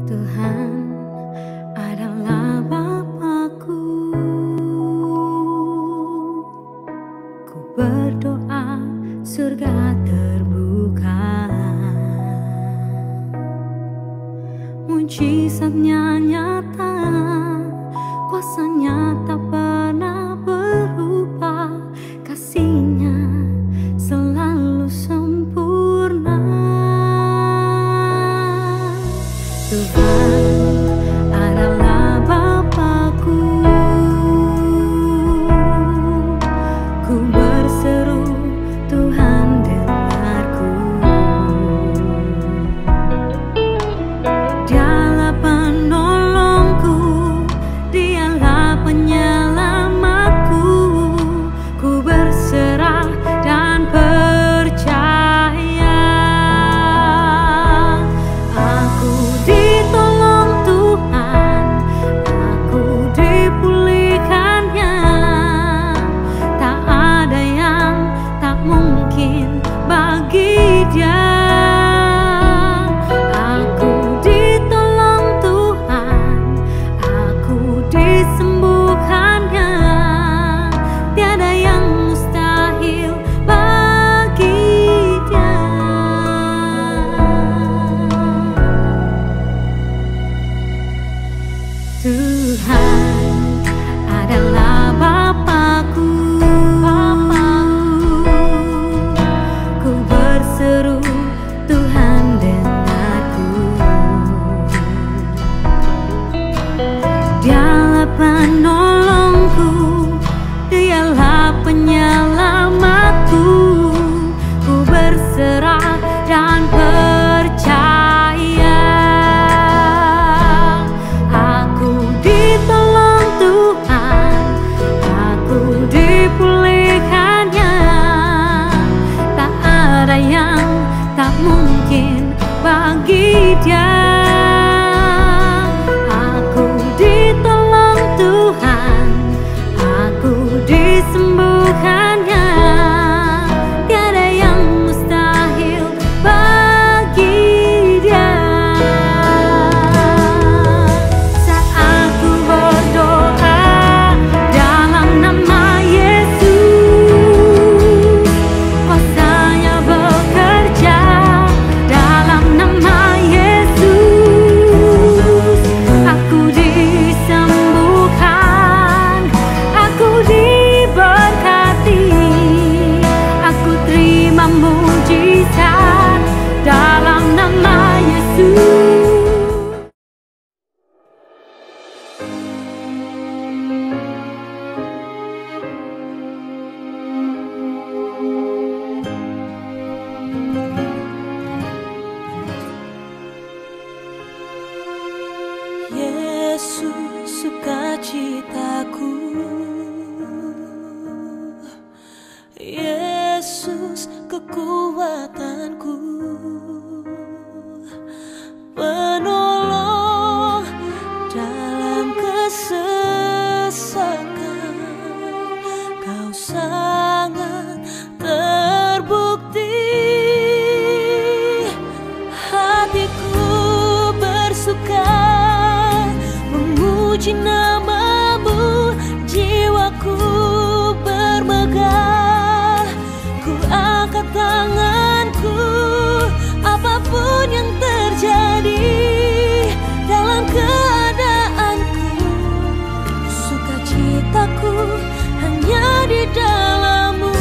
Tuhan adalah Bapakku. Ku berdoa surga terbuka, mujizatnya nyata, kuasanya tak pernah berubah, kasihnya selalu sempurna. Tuhan adalah Bapakku. Ku berseru, Tuhan dengarku. Dialah penolongku, Dialah penyelamatku. Ku berserah dan percaya. Aku ditolong Tuhan, aku dipulihkannya. Tak ada yang tak mungkin bagi Dia. Aku ditolong Tuhan, aku disembuhkannya. Tiada yang mustahil bagi Dia. Tuhan adalah Bapakku. Ku berseru, Tuhan dengarku. Dialah penolongku, Dialah penyelamatku. Ku berserah dan percaya. Aku ditolong Tuhan, aku dipulihkannya. Tak ada yang tak mungkin bagi Dia. Aku ditolong Tuhan, aku disembuhkannya. Tiada yang mustahil bagi Dia. Saat aku berdoa dalam nama Yesus, kuasanya bekerja dalam nama Yesus. Aku disembuhkan, aku diberkati, aku terima mujizat dalam nama Yesus. Yesus sukacitaku, Yesus kekuatanku, penolong dalam kesesakan. Kau sangat terbukti, hatiku bersuka memuji nama-Mu, jiwaku bermegah. Ku angkat tanganku, apapun yang terjadi dalam keadaanku. Sukacitaku hanya di dalam-Mu.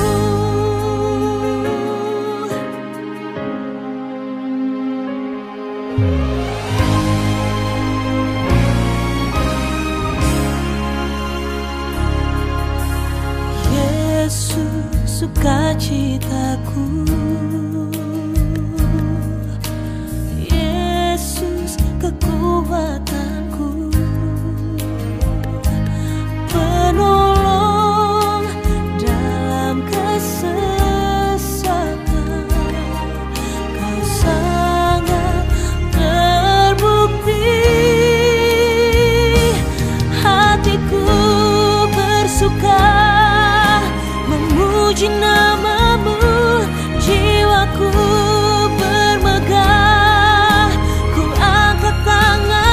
Yesus sukacitaku, Yesus kekuatanku, penolong dalam kesesakan. Kau sangat terbukti, hatiku bersuka memuji nama-Mu, jiwaku bermegah. Ku angkat tangan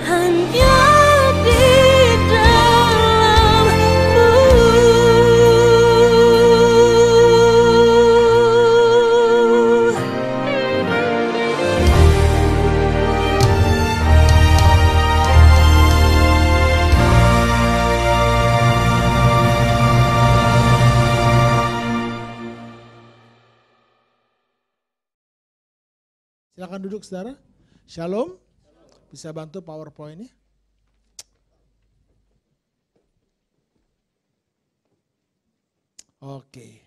hanya di dalam-Mu. Silakan duduk saudara. Shalom. Bisa bantu PowerPoint-nya? Oke.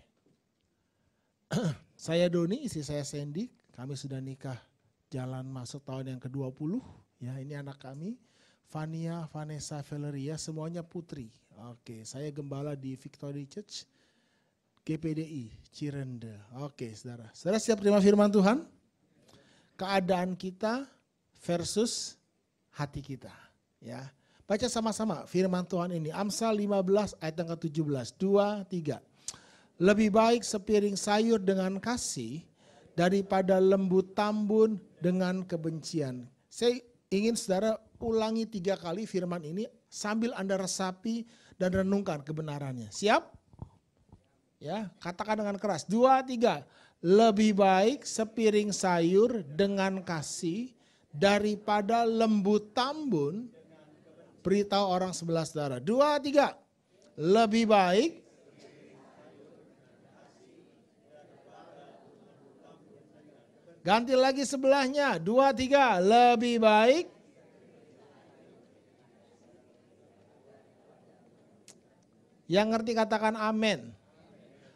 Saya Doni, istri saya Sandy. Kami sudah nikah jalan masuk tahun yang ke-20. Ya, ini anak kami. Vania, Vanessa, Valeria, semuanya putri. Oke, saya gembala di Victory Church, GPDI, Cirende. Oke, saudara. Saudara siap terima firman Tuhan? Keadaan kita versus hati kita. Ya, baca sama-sama firman Tuhan ini. Amsal 15 ayat yang ke-17. 2, 3. Lebih baik sepiring sayur dengan kasih daripada lembu tambun dengan kebencian. Saya ingin saudara ulangi 3 kali firman ini sambil Anda resapi dan renungkan kebenarannya. Siap? Ya, katakan dengan keras. 2, 3. Lebih baik sepiring sayur dengan kasih daripada lembu tambun. Beritahu orang sebelah saudara. 2, 3. Lebih baik ganti lagi sebelahnya. 2, 3. Lebih baik yang ngerti katakan amin.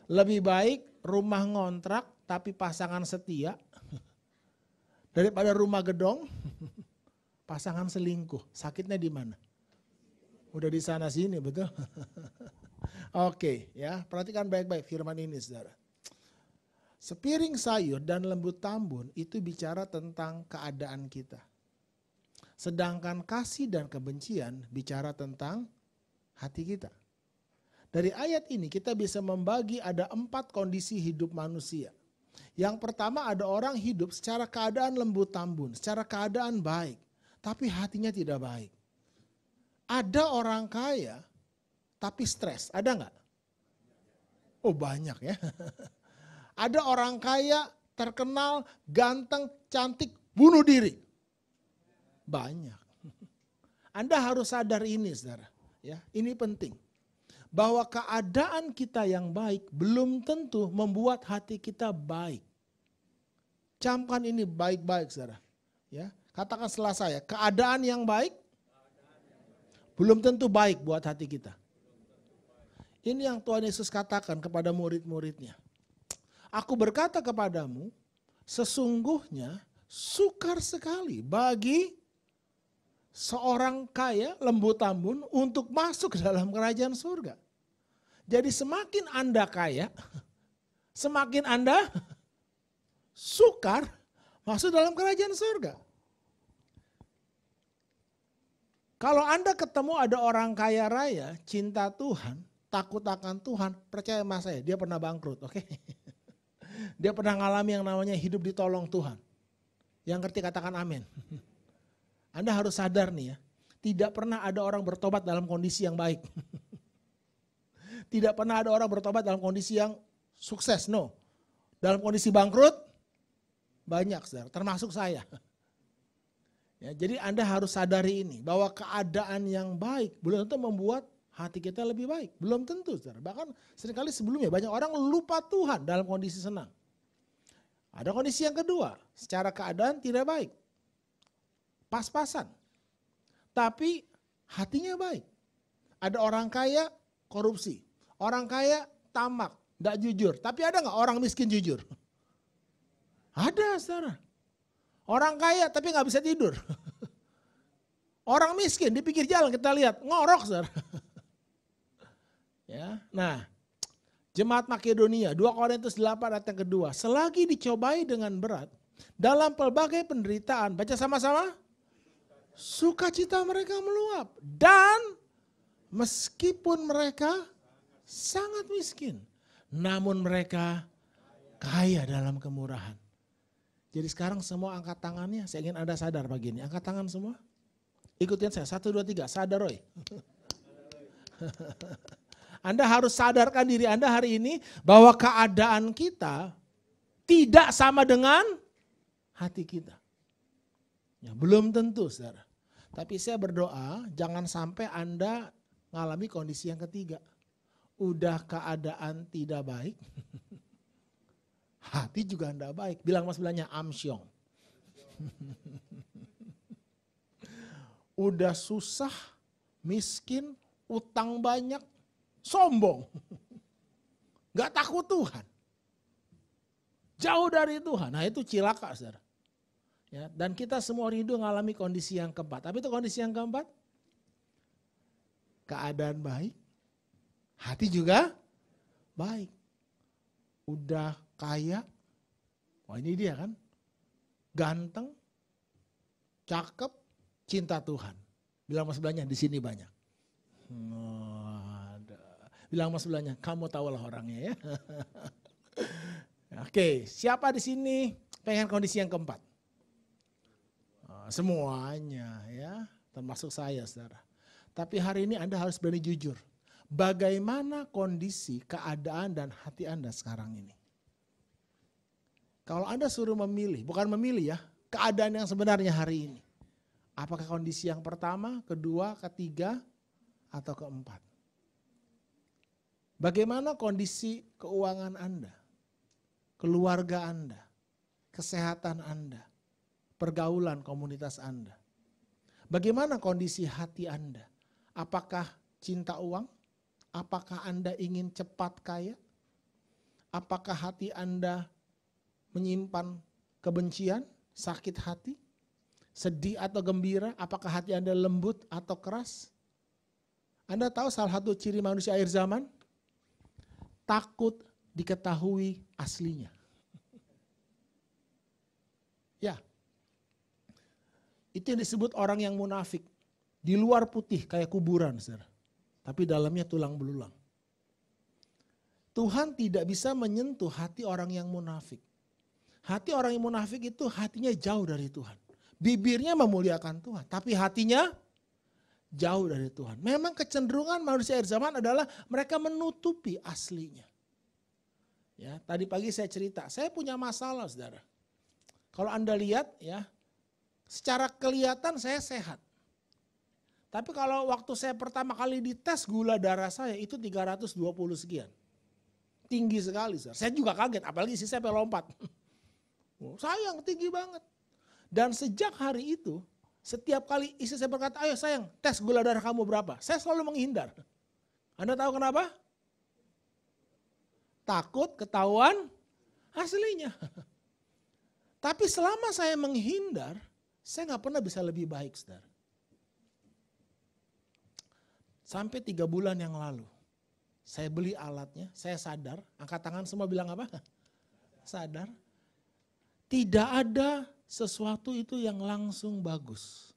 Lebih baik rumah ngontrak tapi pasangan setia daripada rumah gedong pasangan selingkuh. Sakitnya di mana? Udah di sana sini, betul? Oke, ya, perhatikan baik-baik firman ini, saudara. Sepiring sayur dan lembu tambun itu bicara tentang keadaan kita. Sedangkan kasih dan kebencian bicara tentang hati kita. Dari ayat ini kita bisa membagi ada 4 kondisi hidup manusia. Yang pertama ada orang hidup secara keadaan lembu tambun, secara keadaan baik. Tapi hatinya tidak baik. Ada orang kaya tapi stres, ada nggak? Oh banyak ya. Ada orang kaya terkenal, ganteng, cantik, bunuh diri. Banyak. Anda harus sadar ini saudara. Ya, ini penting. Bahwa keadaan kita yang baik belum tentu membuat hati kita baik. Camkan ini baik-baik saudara. Ya, katakan setelah saya, keadaan yang baik belum tentu baik buat hati kita. Ini yang Tuhan Yesus katakan kepada murid-muridnya. Aku berkata kepadamu, sesungguhnya sukar sekali bagi seorang kaya lembu tambun untuk masuk ke dalam kerajaan surga. Jadi semakin Anda kaya, semakin Anda sukar masuk dalam kerajaan surga. Kalau Anda ketemu ada orang kaya raya, cinta Tuhan, takut akan Tuhan, percaya sama saya, dia pernah bangkrut, oke? Dia pernah ngalami yang namanya hidup ditolong Tuhan. Yang ngerti katakan amin. Anda harus sadar nih ya, tidak pernah ada orang bertobat dalam kondisi yang baik. Tidak pernah ada orang bertobat dalam kondisi yang sukses, no. Dalam kondisi bangkrut, banyak saudara, termasuk saya. Ya, jadi Anda harus sadari ini, bahwa keadaan yang baik belum tentu membuat hati kita lebih baik. Belum tentu saudara, bahkan seringkali sebelumnya banyak orang lupa Tuhan dalam kondisi senang. Ada kondisi yang kedua, secara keadaan tidak baik. Pas-pasan. Tapi hatinya baik. Ada orang kaya korupsi. Orang kaya tamak, tidak jujur. Tapi ada nggak orang miskin jujur? Ada saudara. Orang kaya tapi nggak bisa tidur. Orang miskin di pinggir jalan kita lihat, ngorok saudara. Ya, nah, Jemaat Makedonia, 2 Korintus 8 ayat yang kedua. Selagi dicobai dengan berat, dalam pelbagai penderitaan, baca sama-sama. Sukacita mereka meluap. Dan meskipun mereka sangat miskin, namun mereka kaya dalam kemurahan. Jadi sekarang semua angkat tangannya, saya ingin Anda sadar pagi ini. Angkat tangan semua. Ikutin saya, 1, 2, 3, sadar Roy. Anda harus sadarkan diri Anda hari ini bahwa keadaan kita tidak sama dengan hati kita. Ya, belum tentu saudara. Tapi saya berdoa jangan sampai Anda mengalami kondisi yang ketiga. Udah keadaan tidak baik. Hati juga tidak baik. Bilang mas sebelahnya amsyong. Udah susah, miskin, utang banyak, sombong. Gak takut Tuhan. Jauh dari Tuhan. Nah itu cilaka saudara. Ya, dan kita semua rindu mengalami kondisi yang keempat. Tapi itu kondisi yang keempat. Keadaan baik. Hati juga baik. Udah kaya, wah ini dia kan, ganteng, cakep, cinta Tuhan. Bilang mas sebelahnya di sini banyak. Bilang mas sebelahnya, kamu tahulah orangnya ya. Oke, siapa di sini pengen kondisi yang keempat? Semuanya ya, termasuk saya saudara. Tapi hari ini Anda harus berani jujur. Bagaimana kondisi, keadaan dan hati Anda sekarang ini? Kalau Anda suruh memilih, bukan memilih ya, keadaan yang sebenarnya hari ini. Apakah kondisi yang pertama, kedua, ketiga, atau keempat? Bagaimana kondisi keuangan Anda, keluarga Anda, kesehatan Anda, pergaulan komunitas Anda? Bagaimana kondisi hati Anda? Apakah cinta uang? Apakah Anda ingin cepat kaya? Apakah hati Anda menyimpan kebencian, sakit hati, sedih atau gembira? Apakah hati Anda lembut atau keras? Anda tahu salah satu ciri manusia akhir zaman? Takut diketahui aslinya. Ya, itu yang disebut orang yang munafik. Di luar putih kayak kuburan, saudara. Tapi dalamnya tulang belulang. Tuhan tidak bisa menyentuh hati orang yang munafik. Hati orang yang munafik itu hatinya jauh dari Tuhan. Bibirnya memuliakan Tuhan, tapi hatinya jauh dari Tuhan. Memang kecenderungan manusia akhir zaman adalah mereka menutupi aslinya. Ya, tadi pagi saya cerita, saya punya masalah saudara. Kalau Anda lihat ya, secara kelihatan saya sehat. Tapi kalau waktu saya pertama kali dites gula darah saya itu 320 sekian. Tinggi sekali. Saya juga kaget, apalagi istri saya lompat. Sayang, tinggi banget. Dan sejak hari itu, setiap kali istri saya berkata, ayo sayang, tes gula darah kamu berapa? Saya selalu menghindar. Anda tahu kenapa? Takut ketahuan aslinya. Tapi selama saya menghindar, saya gak pernah bisa lebih baik, saudara. Sampai 3 bulan yang lalu, saya beli alatnya, saya sadar, angkat tangan semua bilang apa? Sadar. Tidak ada sesuatu itu yang langsung bagus.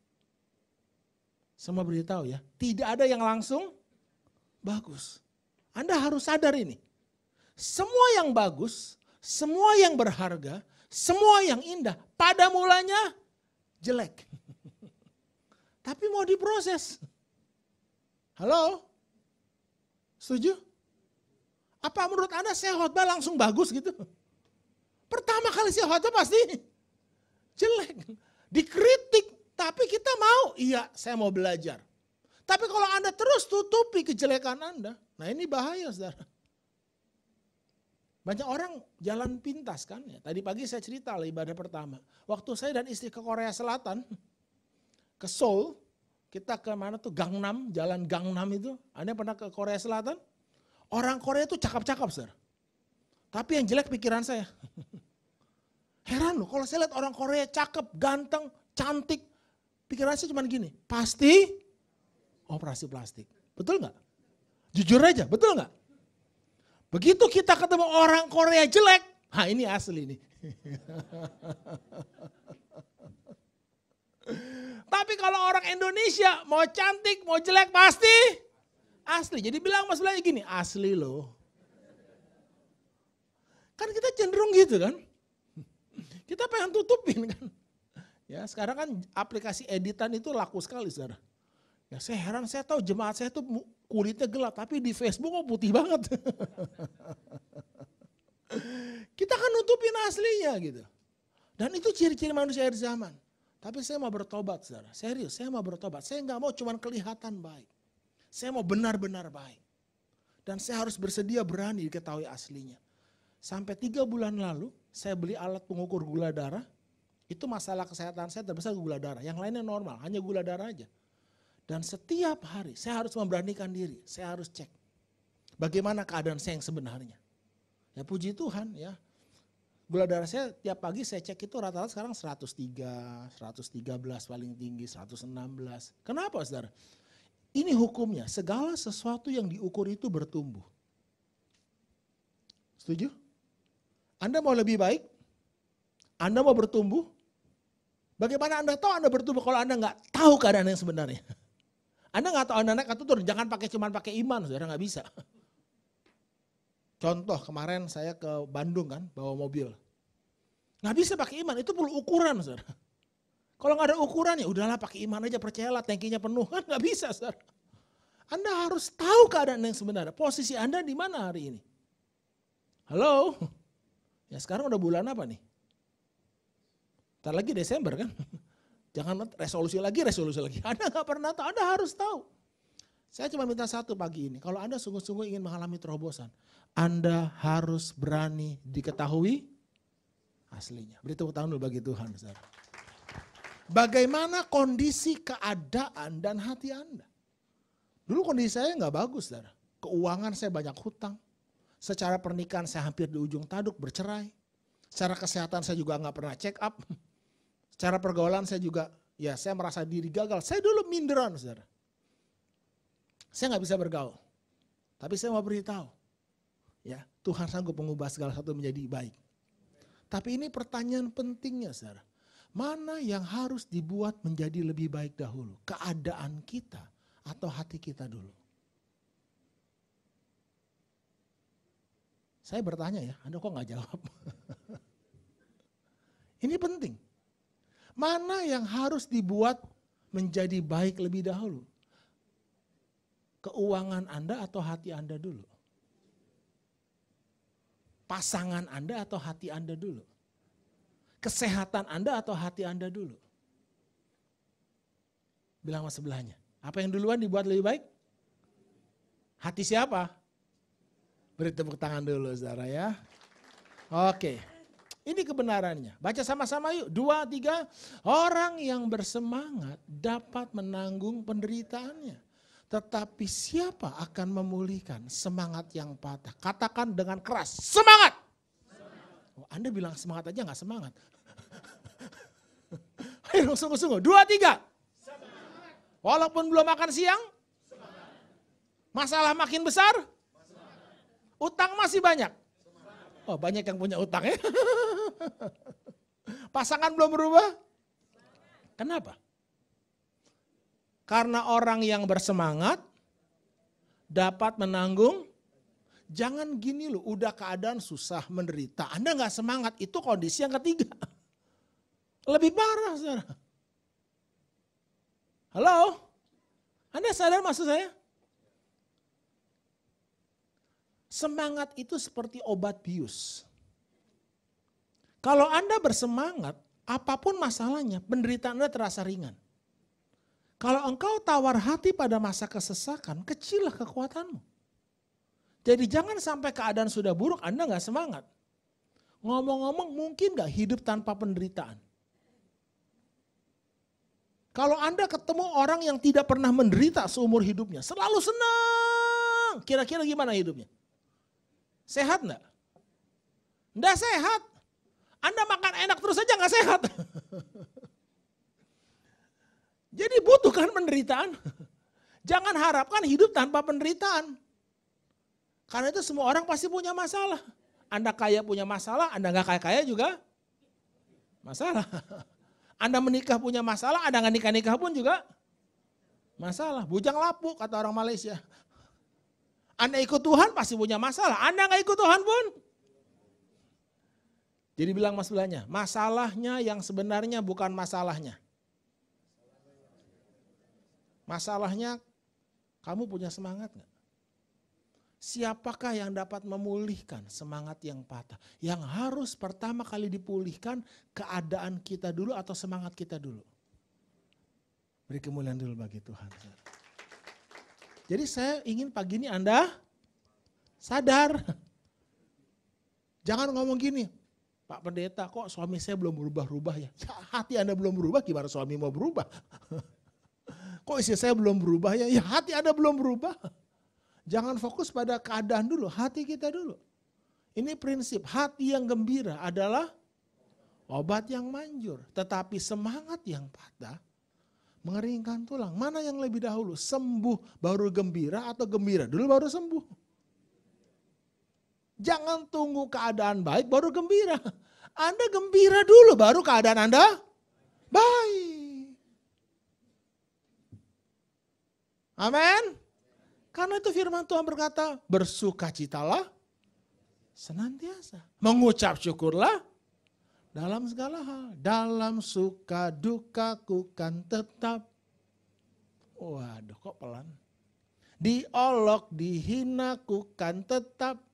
Semua beritahu ya, tidak ada yang langsung bagus. Anda harus sadar ini. Semua yang bagus, semua yang berharga, semua yang indah, pada mulanya jelek. Tapi mau diproses. Halo? Setuju? Apa menurut Anda saya khotbah langsung bagus gitu? Pertama kali saya khotbah pasti jelek. Dikritik, tapi kita mau. Iya, saya mau belajar. Tapi kalau Anda terus tutupi kejelekan Anda, nah ini bahaya saudara. Banyak orang jalan pintas kan. Ya. Tadi pagi saya cerita lah ibadah pertama. Waktu saya dan istri ke Korea Selatan, ke Seoul, kita ke mana tuh Gangnam, jalan Gangnam itu. Anda pernah ke Korea Selatan? Orang Korea itu cakep-cakep, saudara. Tapi yang jelek pikiran saya. Heran loh, kalau saya lihat orang Korea cakep, ganteng, cantik. Pikiran saya cuma gini, pasti operasi plastik. Betul nggak? Jujur aja, betul nggak? Begitu kita ketemu orang Korea jelek, nah ini asli nih. Tapi kalau orang Indonesia mau cantik, mau jelek pasti asli. Jadi bilang mas belanya gini, asli loh. Kan kita cenderung gitu kan. Kita pengen tutupin kan. Ya, sekarang kan aplikasi editan itu laku sekali, saudara. Ya, saya heran, saya tahu jemaat saya tuh kulitnya gelap, tapi di Facebook kok putih banget. Kita kan nutupin aslinya gitu. Dan itu ciri-ciri manusia akhir zaman. Tapi saya mau bertobat, saudara. Serius, saya mau bertobat. Saya nggak mau cuma kelihatan baik. Saya mau benar-benar baik. Dan saya harus bersedia berani diketahui aslinya. Sampai 3 bulan lalu, saya beli alat pengukur gula darah. Itu masalah kesehatan saya terbesar gula darah. Yang lainnya normal, hanya gula darah aja. Dan setiap hari saya harus memberanikan diri. Saya harus cek bagaimana keadaan saya yang sebenarnya. Ya puji Tuhan ya. Gula darah saya tiap pagi saya cek itu rata-rata sekarang 103, 113 paling tinggi, 116. Kenapa saudara? Ini hukumnya, segala sesuatu yang diukur itu bertumbuh. Setuju? Anda mau lebih baik? Anda mau bertumbuh? Bagaimana Anda tahu Anda bertumbuh kalau Anda nggak tahu keadaan yang sebenarnya? Anda nggak tahu Anda naik atau turun, jangan cuman pakai iman, saudara, nggak bisa. Contoh kemarin saya ke Bandung kan, bawa mobil. Nggak bisa pakai iman, itu perlu ukuran, saudara. Kalau nggak ada ukuran ya udahlah pakai iman aja, percayalah tankinya penuh, kan nggak bisa, saudara. Anda harus tahu keadaan yang sebenarnya, posisi Anda di mana hari ini. Halo? Ya sekarang udah bulan apa nih? Ntar lagi Desember kan? Jangan resolusi lagi. Anda gak pernah tahu, Anda harus tahu. Saya cuma minta satu pagi ini, kalau Anda sungguh-sungguh ingin mengalami terobosan, Anda harus berani diketahui aslinya. Beri tepuk tangan dulu bagi Tuhan. Saudara. Bagaimana kondisi keadaan dan hati Anda? Dulu kondisi saya gak bagus, saudara. Keuangan saya banyak hutang. Secara pernikahan saya hampir di ujung tanduk bercerai. Secara kesehatan saya juga gak pernah check up. Secara pergaulan saya juga, ya saya merasa diri gagal. Saya dulu minderan, saudara. Saya gak bisa bergaul. Tapi saya mau beritahu, ya Tuhan sanggup mengubah segala sesuatu menjadi baik. Tapi ini pertanyaan pentingnya, saudara. Mana yang harus dibuat menjadi lebih baik dahulu? Keadaan kita atau hati kita dulu? Saya bertanya ya, Anda kok gak jawab? Ini penting. Mana yang harus dibuat menjadi baik lebih dahulu? Keuangan Anda atau hati Anda dulu? Pasangan Anda atau hati Anda dulu? Kesehatan Anda atau hati Anda dulu? Bilang sama sebelahnya, apa yang duluan dibuat lebih baik? Hati siapa? Beri tepuk tangan dulu saudara ya. Oke. Ini kebenarannya. Baca sama-sama yuk. 2, 3. Orang yang bersemangat dapat menanggung penderitaannya. Tetapi siapa akan memulihkan semangat yang patah? Katakan dengan keras, semangat. Oh, Anda bilang semangat aja gak semangat. Ayo sungguh-sungguh. 2, 3. Walaupun belum makan siang. Masalah makin besar. Utang masih banyak. Oh banyak yang punya utang ya. Pasangan belum berubah. Kenapa? Karena orang yang bersemangat dapat menanggung. Jangan gini loh, udah keadaan susah, menderita. Anda gak semangat, itu kondisi yang ketiga. Lebih parah saudara. Halo? Anda sadar maksud saya? Semangat itu seperti obat bius. Kalau Anda bersemangat, apapun masalahnya, penderitaan Anda terasa ringan. Kalau engkau tawar hati pada masa kesesakan, kecillah kekuatanmu. Jadi jangan sampai keadaan sudah buruk, Anda gak semangat. Ngomong-ngomong mungkin gak hidup tanpa penderitaan? Kalau Anda ketemu orang yang tidak pernah menderita seumur hidupnya, selalu senang, kira-kira gimana hidupnya? Sehat enggak? Enggak sehat. Anda makan enak terus aja enggak sehat. Jadi butuhkan penderitaan. Jangan harapkan hidup tanpa penderitaan. Karena itu semua orang pasti punya masalah. Anda kaya punya masalah, Anda enggak kaya-kaya juga masalah. Anda menikah punya masalah, Anda enggak nikah-nikah pun juga masalah. Bujang lapuk kata orang Malaysia. Anda ikut Tuhan pasti punya masalah. Anda gak ikut Tuhan pun. Jadi bilang mas sebelahnya, masalahnya yang sebenarnya bukan masalahnya. Masalahnya kamu punya semangat gak? Siapakah yang dapat memulihkan semangat yang patah? Yang harus pertama kali dipulihkan keadaan kita dulu atau semangat kita dulu? Beri kemuliaan dulu bagi Tuhan. Jadi saya ingin pagi ini Anda sadar. Jangan ngomong gini, Pak Pendeta kok suami saya belum berubah-ubah ya? Hati Anda belum berubah, gimana suami mau berubah? Kok istri saya belum berubah ya? Ya hati Anda belum berubah. Jangan fokus pada keadaan dulu, hati kita dulu. Ini prinsip, hati yang gembira adalah obat yang manjur. Tetapi semangat yang patah mengeringkan tulang. Mana yang lebih dahulu? Sembuh baru gembira atau gembira dulu baru sembuh? Jangan tunggu keadaan baik baru gembira. Anda gembira dulu baru keadaan Anda baik. Amin. Karena itu firman Tuhan berkata, bersukacitalah senantiasa. Mengucap syukurlah dalam segala hal. Dalam suka dukaku kan tetap. Waduh kok pelan. Diolok dihinaku kan tetap.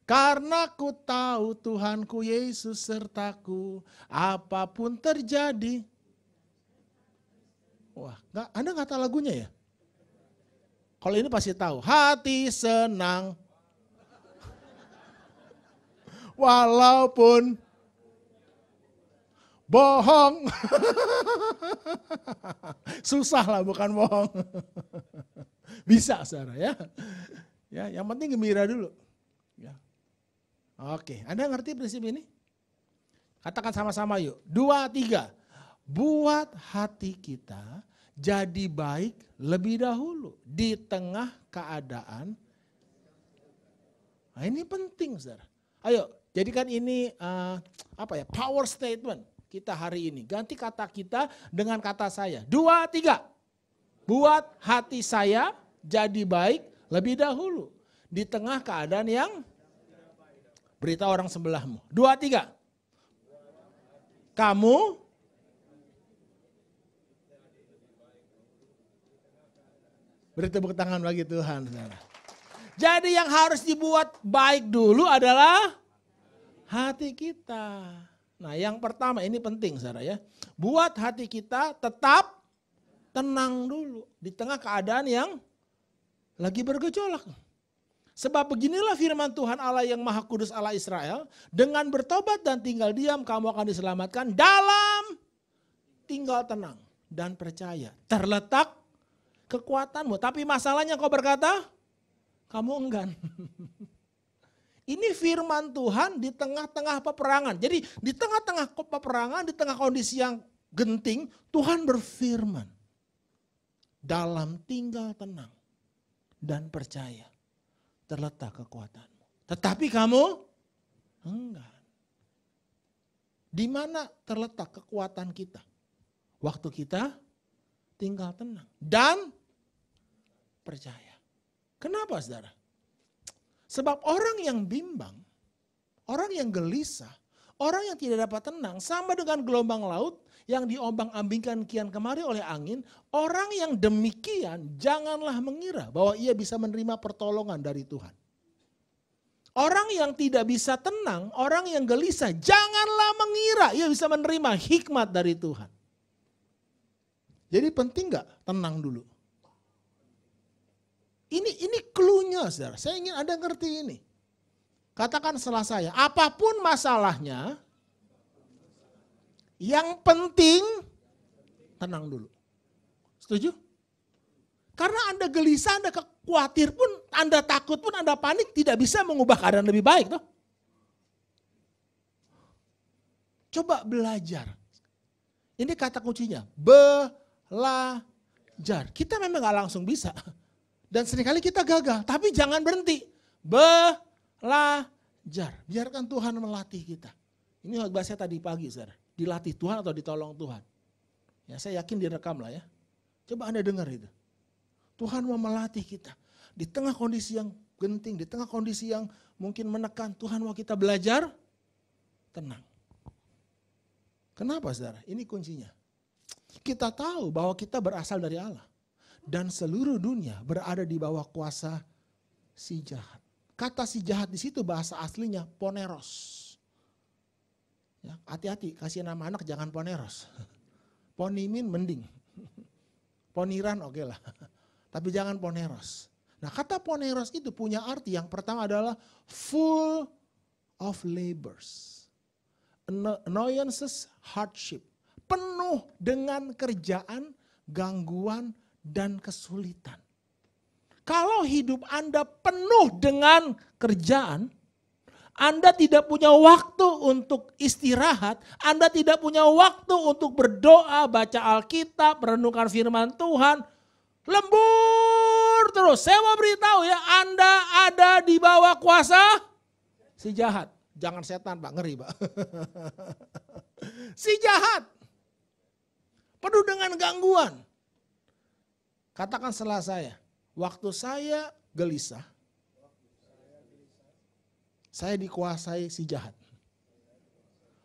Karena ku tahu Tuhanku Yesus sertaku. Apapun terjadi. Wah, Anda nggak tahu lagunya ya? Kalau ini pasti tahu. Hati senang. Walaupun bohong. Susah lah bukan bohong. Bisa saudara ya. Ya, yang penting gembira dulu. Ya. Oke, Anda ngerti prinsip ini? Katakan sama-sama yuk. 2, 3. Buat hati kita jadi baik lebih dahulu di tengah keadaan. Nah, ini penting, saudara. Ayo, jadikan ini power statement kita hari ini. Ganti kata kita dengan kata saya. 2, 3. Buat hati saya jadi baik lebih dahulu di tengah keadaan yang beritahu orang sebelahmu. 2, 3. Kamu beri tepuk tangan bagi Tuhan. Jadi yang harus dibuat baik dulu adalah hati kita. Nah yang pertama ini penting saudara ya. Buat hati kita tetap tenang dulu. Di tengah keadaan yang lagi bergejolak. Sebab beginilah firman Tuhan Allah yang Maha Kudus Allah Israel. Dengan bertobat dan tinggal diam kamu akan diselamatkan dalam tinggal tenang dan percaya. Terletak kekuatanmu. Tapi masalahnya kau berkata, kamu enggan. Ini firman Tuhan di tengah-tengah peperangan. Jadi di tengah-tengah peperangan, di tengah kondisi yang genting, Tuhan berfirman. Dalam tinggal tenang dan percaya, terletak kekuatanmu. Tetapi kamu enggan. Di mana terletak kekuatan kita? Waktu kita tinggal tenang dan percaya. Kenapa saudara? Sebab orang yang bimbang, orang yang gelisah, orang yang tidak dapat tenang sama dengan gelombang laut yang diombang-ambingkan kian kemari oleh angin. Orang yang demikian janganlah mengira bahwa ia bisa menerima pertolongan dari Tuhan. Orang yang tidak bisa tenang, orang yang gelisah janganlah mengira ia bisa menerima hikmat dari Tuhan. Jadi penting gak tenang dulu? Ini clue-nya saudara. Saya ingin Anda ngerti ini. Katakan setelah saya, apapun masalahnya, yang penting tenang dulu. Setuju? Karena Anda gelisah, Anda khawatir pun, Anda takut pun, Anda panik tidak bisa mengubah keadaan lebih baik. Toh? Coba belajar. Ini kata kuncinya, belajar. Kita memang gak langsung bisa. Dan seringkali kita gagal, tapi jangan berhenti. Belajar. Biarkan Tuhan melatih kita. Ini bahasa tadi pagi, saudara. Dilatih Tuhan atau ditolong Tuhan. Ya, saya yakin direkam lah ya. Coba Anda dengar itu. Tuhan mau melatih kita. Di tengah kondisi yang genting, di tengah kondisi yang mungkin menekan, Tuhan mau kita belajar tenang. Kenapa saudara? Ini kuncinya. Kita tahu bahwa kita berasal dari Allah. Dan seluruh dunia berada di bawah kuasa si jahat. Kata si jahat di situ bahasa aslinya poneros. Ya, hati-hati, kasih nama anak jangan poneros. Ponimin mending. Poniran oke lah. Tapi jangan poneros. Nah kata poneros itu punya arti yang pertama adalah full of labors. Annoyances, hardship. Penuh dengan kerjaan, gangguan, dan kesulitan. Kalau hidup Anda penuh dengan kerjaan, Anda tidak punya waktu untuk istirahat, Anda tidak punya waktu untuk berdoa, baca Alkitab, merenungkan firman Tuhan, lembur terus. Saya mau beritahu ya, Anda ada di bawah kuasa si jahat. Jangan setan Pak, ngeri Pak. Si jahat. Penuh dengan gangguan. Katakan setelah saya, waktu saya gelisah, saya dikuasai si jahat.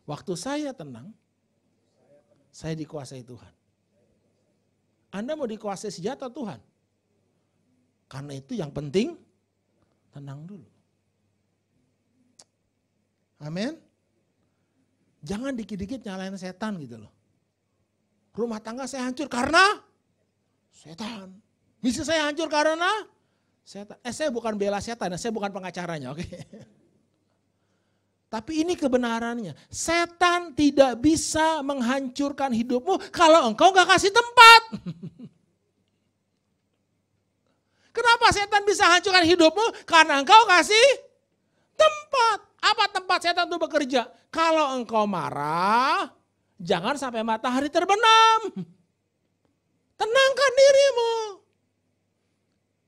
Waktu saya tenang, saya dikuasai Tuhan. Anda mau dikuasai si jahat atau Tuhan? Karena itu yang penting, tenang dulu. Amin. Jangan dikit-dikit nyalain setan gitu loh. Rumah tangga saya hancur karena setan. Bisnis saya hancur karena setan. Saya bukan bela setan, saya bukan pengacaranya, oke. Tapi ini kebenarannya. Setan tidak bisa menghancurkan hidupmu kalau engkau gak kasih tempat. Kenapa setan bisa hancurkan hidupmu? Karena engkau kasih tempat. Apa tempat setan itu bekerja? Kalau engkau marah, jangan sampai matahari terbenam. Tenangkan dirimu.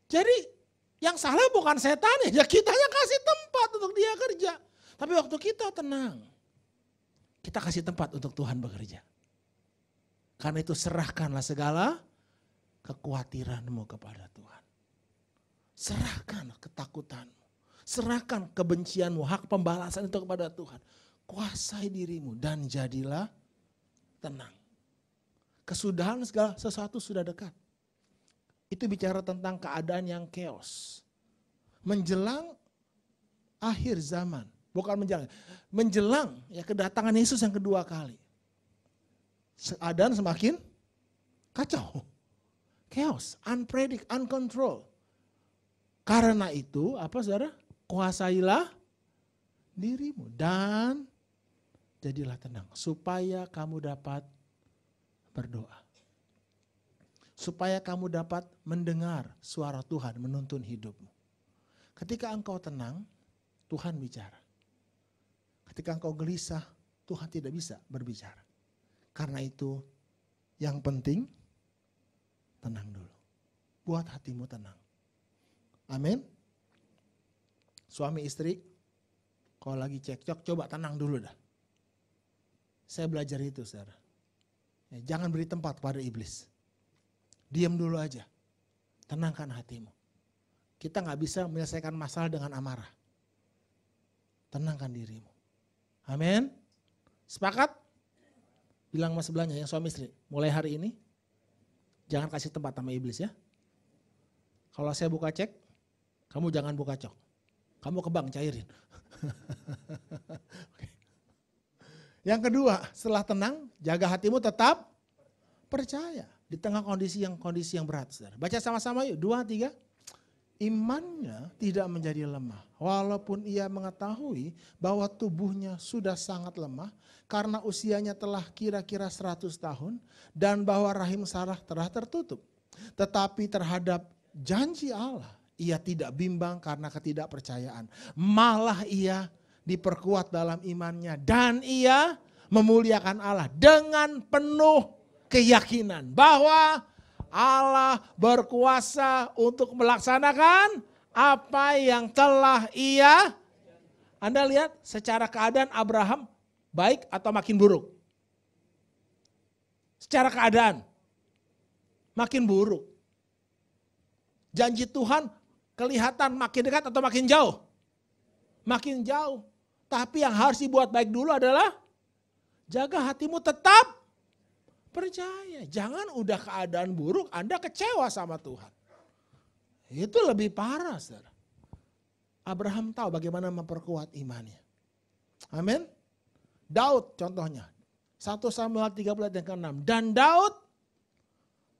Jadi yang salah bukan setan ya kitanya kasih tempat untuk dia kerja. Tapi waktu kita tenang, kita kasih tempat untuk Tuhan bekerja. Karena itu serahkanlah segala kekhawatiranmu kepada Tuhan. Serahkan ketakutanmu. Serahkan kebencianmu, hak pembalasan itu kepada Tuhan. Kuasai dirimu dan jadilah tenang. Kesudahan segala sesuatu sudah dekat. Itu bicara tentang keadaan yang chaos. Menjelang akhir zaman. Bukan menjelang ya kedatangan Yesus yang kedua kali. Keadaan semakin kacau. Chaos, unpredict, uncontrolled. Karena itu apa saudara? Kuasailah dirimu dan jadilah tenang. Supaya kamu dapat berdoa. Supaya kamu dapat mendengar suara Tuhan menuntun hidupmu. Ketika engkau tenang, Tuhan bicara. Ketika engkau gelisah, Tuhan tidak bisa berbicara. Karena itu yang penting tenang dulu. Buat hatimu tenang. Amin. Suami istri, kalau lagi cekcok coba tenang dulu dah. Saya belajar itu saudara. Ya, jangan beri tempat pada iblis. Diam dulu aja. Tenangkan hatimu. Kita gak bisa menyelesaikan masalah dengan amarah. Tenangkan dirimu. Amin. Sepakat? Bilang sama sebelahnya yang suami istri. Mulai hari ini, jangan kasih tempat sama iblis ya. Kalau saya buka cek, kamu jangan buka cok. Kamu ke bank cairin. Yang kedua, setelah tenang, jaga hatimu tetap percaya. Di tengah kondisi yang berat. Saudara. Baca sama-sama yuk, 2, 3. Imannya tidak menjadi lemah. Walaupun ia mengetahui bahwa tubuhnya sudah sangat lemah. Karena usianya telah kira-kira 100 tahun. Dan bahwa rahim Sarah telah tertutup. Tetapi terhadap janji Allah, ia tidak bimbang karena ketidakpercayaan. Malah ia diperkuat dalam imannya. Dan ia memuliakan Allah dengan penuh keyakinan. Bahwa Allah berkuasa untuk melaksanakan apa yang telah ia. Anda lihat secara keadaan Abraham baik atau makin buruk? Secara keadaan makin buruk. Janji Tuhan kelihatan makin dekat atau makin jauh? Makin jauh. Tapi yang harus dibuat baik dulu adalah jaga hatimu tetap percaya. Jangan udah keadaan buruk Anda kecewa sama Tuhan. Itu lebih parah, saudara. Abraham tahu bagaimana memperkuat imannya. Amin. Daud contohnya. 1 Samuel 30 ayat yang ke-6. Dan Daud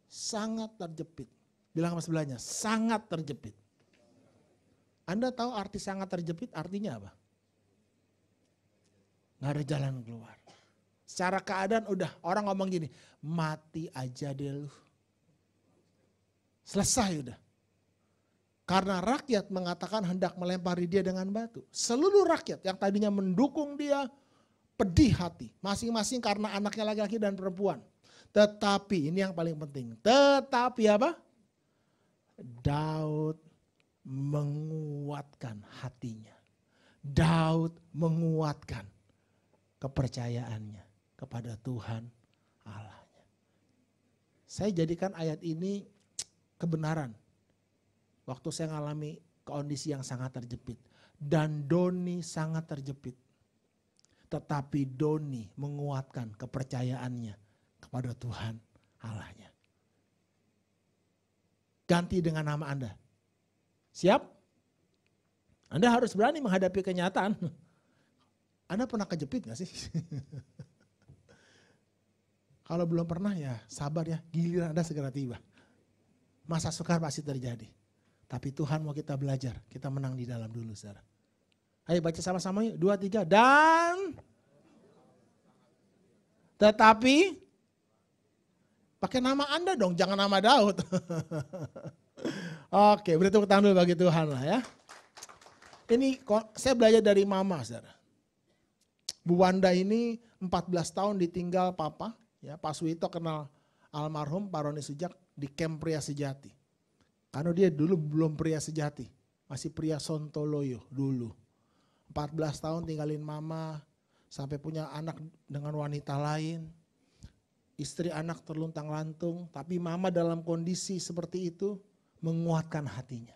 sangat terjepit. Bilang sama sebelahnya, sangat terjepit. Anda tahu arti sangat terjepit artinya apa? Nggak ada jalan keluar. Secara keadaan udah orang ngomong gini, mati aja deh lu. Selesai udah. Karena rakyat mengatakan hendak melempari dia dengan batu. Seluruh rakyat yang tadinya mendukung dia pedih hati. Masing-masing karena anaknya laki-laki dan perempuan. Tetapi ini yang paling penting. Tetapi apa? Daud menguatkan hatinya. Daud menguatkan kepercayaannya kepada Tuhan Allahnya. Saya jadikan ayat ini kebenaran. Waktu saya mengalami kondisi yang sangat terjepit. Dan Doni sangat terjepit. Tetapi Doni menguatkan kepercayaannya kepada Tuhan Allahnya. Ganti dengan nama Anda. Siap? Anda harus berani menghadapi kenyataan. Anda pernah kejepit gak sih? Kalau belum pernah ya sabar ya, giliran Anda segera tiba. Masa sukar pasti terjadi. Tapi Tuhan mau kita belajar, kita menang di dalam dulu saudara. Ayo baca sama-sama yuk, 2, 3. Dan tetapi, pakai nama Anda dong, jangan nama Daud. Oke, beri tepuk tangan dulu bagi Tuhan lah ya. Ini saya belajar dari mama saudara. Bu Wanda ini 14 tahun ditinggal papa. Ya, Pak Suwito kenal almarhum Pak Roni Sujak di camp pria sejati. Karena dia dulu belum pria sejati. Masih pria Sontoloyo dulu. 14 tahun tinggalin mama. Sampai punya anak dengan wanita lain. Istri anak terluntang lantung. Tapi mama dalam kondisi seperti itu menguatkan hatinya.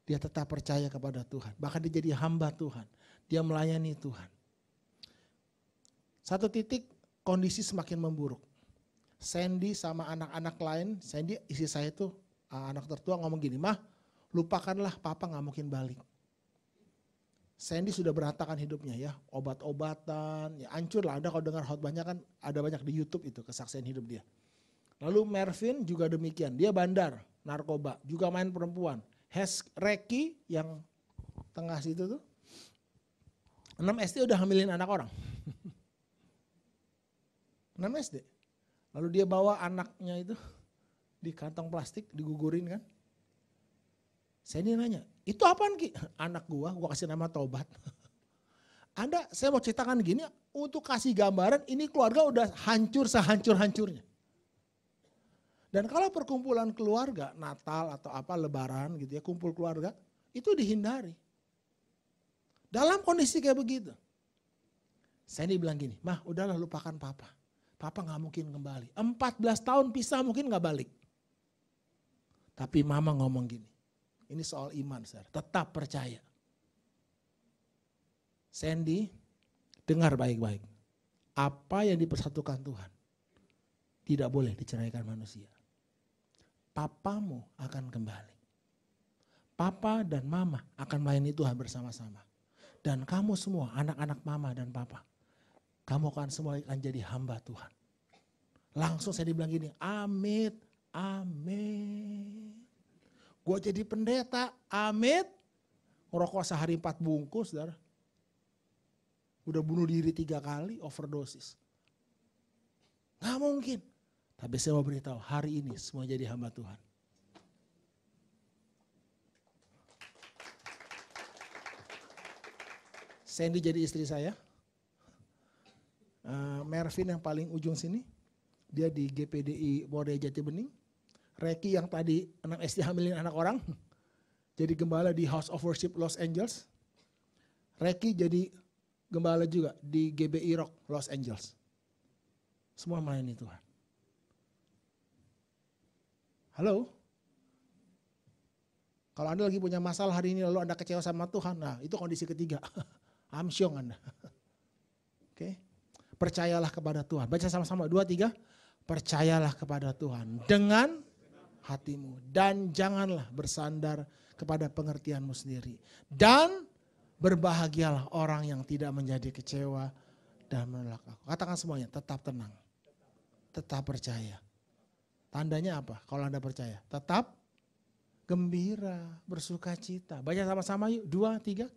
Dia tetap percaya kepada Tuhan. Bahkan dia jadi hamba Tuhan. Dia melayani Tuhan. Satu titik kondisi semakin memburuk. Sandy sama anak-anak lain, Sandy istri saya itu anak tertua ngomong gini, mah lupakanlah papa gak mungkin balik. Sandy sudah berantakan hidupnya ya, obat-obatan, ya hancur lah. Anda kalau dengar khotbahnya kan ada banyak di YouTube itu kesaksian hidup dia. Lalu Mervin juga demikian, dia bandar, narkoba, juga main perempuan. Reki yang tengah situ tuh, 6 SD udah hamilin anak orang. 6 SD. Lalu dia bawa anaknya itu di kantong plastik digugurin kan. Saya ini nanya, itu apaan Ki? Anak gua kasih nama Tobat. Saya mau ceritakan gini untuk kasih gambaran ini keluarga udah hancur sehancur-hancurnya. Dan kalau perkumpulan keluarga, Natal atau apa lebaran gitu ya, kumpul keluarga, itu dihindari. Dalam kondisi kayak begitu. Saya ini bilang gini, mah udahlah lupakan papa. Papa gak mungkin kembali. 14 tahun pisah mungkin gak balik. Tapi mama ngomong gini. Ini soal iman, saudara. Tetap percaya. Sandy, dengar baik-baik. Apa yang dipersatukan Tuhan tidak boleh diceraikan manusia. Papamu akan kembali. Papa dan mama akan melayani Tuhan bersama-sama. Dan kamu semua, anak-anak mama dan papa, kamu akan semua akan jadi hamba Tuhan. Langsung saya dibilang gini, amit, amin. Gue jadi pendeta, amit. Ngerokok sehari 4 bungkus, saudara. Udah bunuh diri 3 kali, overdosis. Gak mungkin. Tapi saya mau beritahu, hari ini semua jadi hamba Tuhan. Sandy jadi istri saya. Mervin yang paling ujung sini, dia di GPDI Mordea Jati Bening. Reki yang tadi 6 SD hamilin anak orang, jadi gembala di House of Worship Los Angeles. Reki jadi gembala juga di GBI Rock Los Angeles. Semua melayani Tuhan. Halo? Kalau Anda lagi punya masalah hari ini lalu Anda kecewa sama Tuhan, nah itu kondisi ketiga. Amsyong Anda. Oke. Percayalah kepada Tuhan. Baca sama-sama 2, 3. Percayalah kepada Tuhan dengan hatimu. Dan janganlah bersandar kepada pengertianmu sendiri. Dan berbahagialah orang yang tidak menjadi kecewa dan menolak aku. Katakan semuanya, tetap tenang. Tetap percaya. Tandanya apa kalau Anda percaya? Tetap gembira, bersukacita. Baca sama-sama yuk, 2, 3.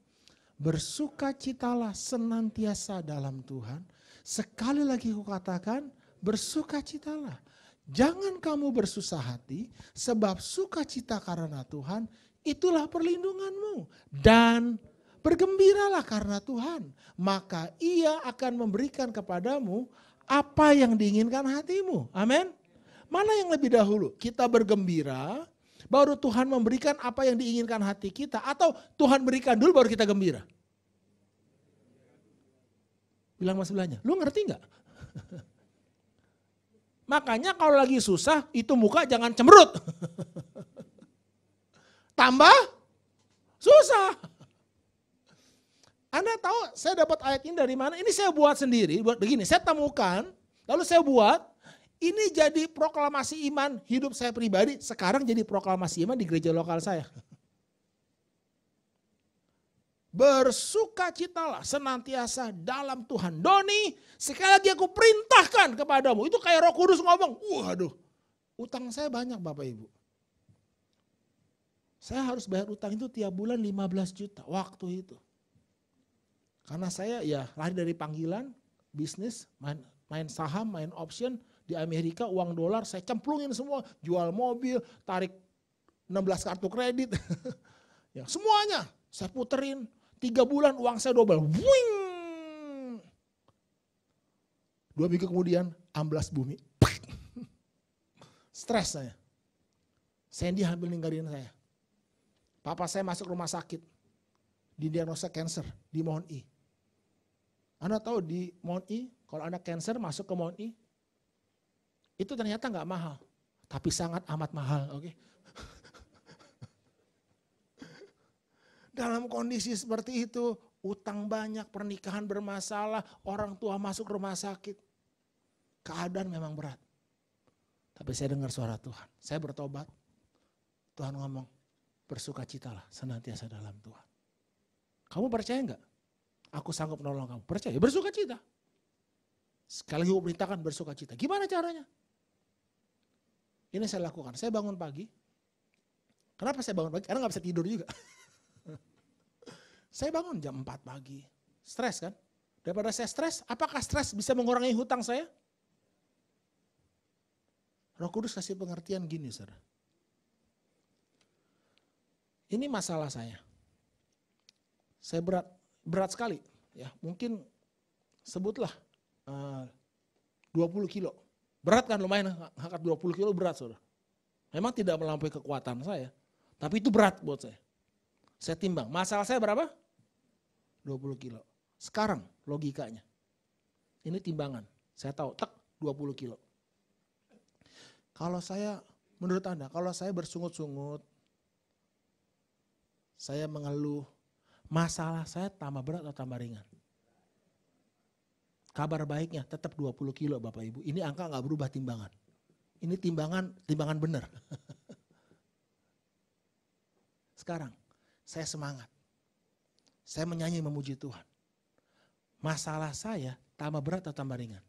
Bersukacitalah senantiasa dalam Tuhan. Sekali lagi aku katakan, bersukacitalah. Jangan kamu bersusah hati, sebab sukacita karena Tuhan, itulah perlindunganmu. Dan bergembiralah karena Tuhan, maka Ia akan memberikan kepadamu apa yang diinginkan hatimu. Amin. Mana yang lebih dahulu? Kita bergembira, baru Tuhan memberikan apa yang diinginkan hati kita, atau Tuhan berikan dulu baru kita gembira? Bilang mas sebelahnya, lu ngerti nggak? Makanya kalau lagi susah, itu muka jangan cemberut. Tambah susah. Anda tahu saya dapat ayat ini dari mana? Ini saya buat sendiri, buat begini. Saya temukan, lalu saya buat. Ini jadi proklamasi iman hidup saya pribadi. Sekarang jadi proklamasi iman di gereja lokal saya. Bersukacitalah senantiasa dalam Tuhan. Doni, sekali lagi aku perintahkan kepadamu. Itu kayak Roh Kudus ngomong, waduh, utang saya banyak Bapak Ibu. Saya harus bayar utang itu tiap bulan 15 juta waktu itu. Karena saya ya lari dari panggilan, bisnis, main saham, main option di Amerika, uang dolar saya cemplungin semua. Jual mobil, tarik 16 kartu kredit. Ya, semuanya saya puterin. 3 bulan uang saya double. Wing! 2 minggu kemudian amblas bumi. Stres saya. Sandy hampir ninggalin saya. Papa saya masuk rumah sakit. Didiagnosa cancer di Mount E. Anda tahu di Mount E, kalau Anda cancer masuk ke Mount E, itu ternyata nggak mahal. Tapi sangat amat mahal. Oke. Dalam kondisi seperti itu, utang banyak, pernikahan bermasalah, orang tua masuk rumah sakit. Keadaan memang berat. Tapi saya dengar suara Tuhan, saya bertobat. Tuhan ngomong, bersukacitalah senantiasa dalam Tuhan. Kamu percaya enggak? Aku sanggup menolong kamu. Percaya, bersukacita. Sekali lagi aku perintahkan bersukacita. Gimana caranya? Ini saya lakukan, saya bangun pagi. Kenapa saya bangun pagi? Karena gak bisa tidur juga. Saya bangun jam 4 pagi. Stres kan? Daripada saya stres, apakah stres bisa mengurangi hutang saya? Roh Kudus kasih pengertian gini, saudara. Ini masalah saya. Saya berat sekali. Ya, mungkin sebutlah 20 kilo. Berat kan lumayan, angkat 20 kilo berat, saudara. Memang tidak melampaui kekuatan saya. Tapi itu berat buat saya. Saya timbang, masalah saya berapa? 20 kilo. Sekarang logikanya. Ini timbangan. Saya tahu, 20 kilo. Kalau saya, menurut Anda, kalau saya bersungut-sungut, saya mengeluh, masalah saya tambah berat atau tambah ringan? Kabar baiknya tetap 20 kilo Bapak Ibu. Ini angka gak berubah timbangan. Ini timbangan benar. Sekarang, saya semangat. Saya menyanyi memuji Tuhan. Masalah saya tambah berat atau tambah ringan?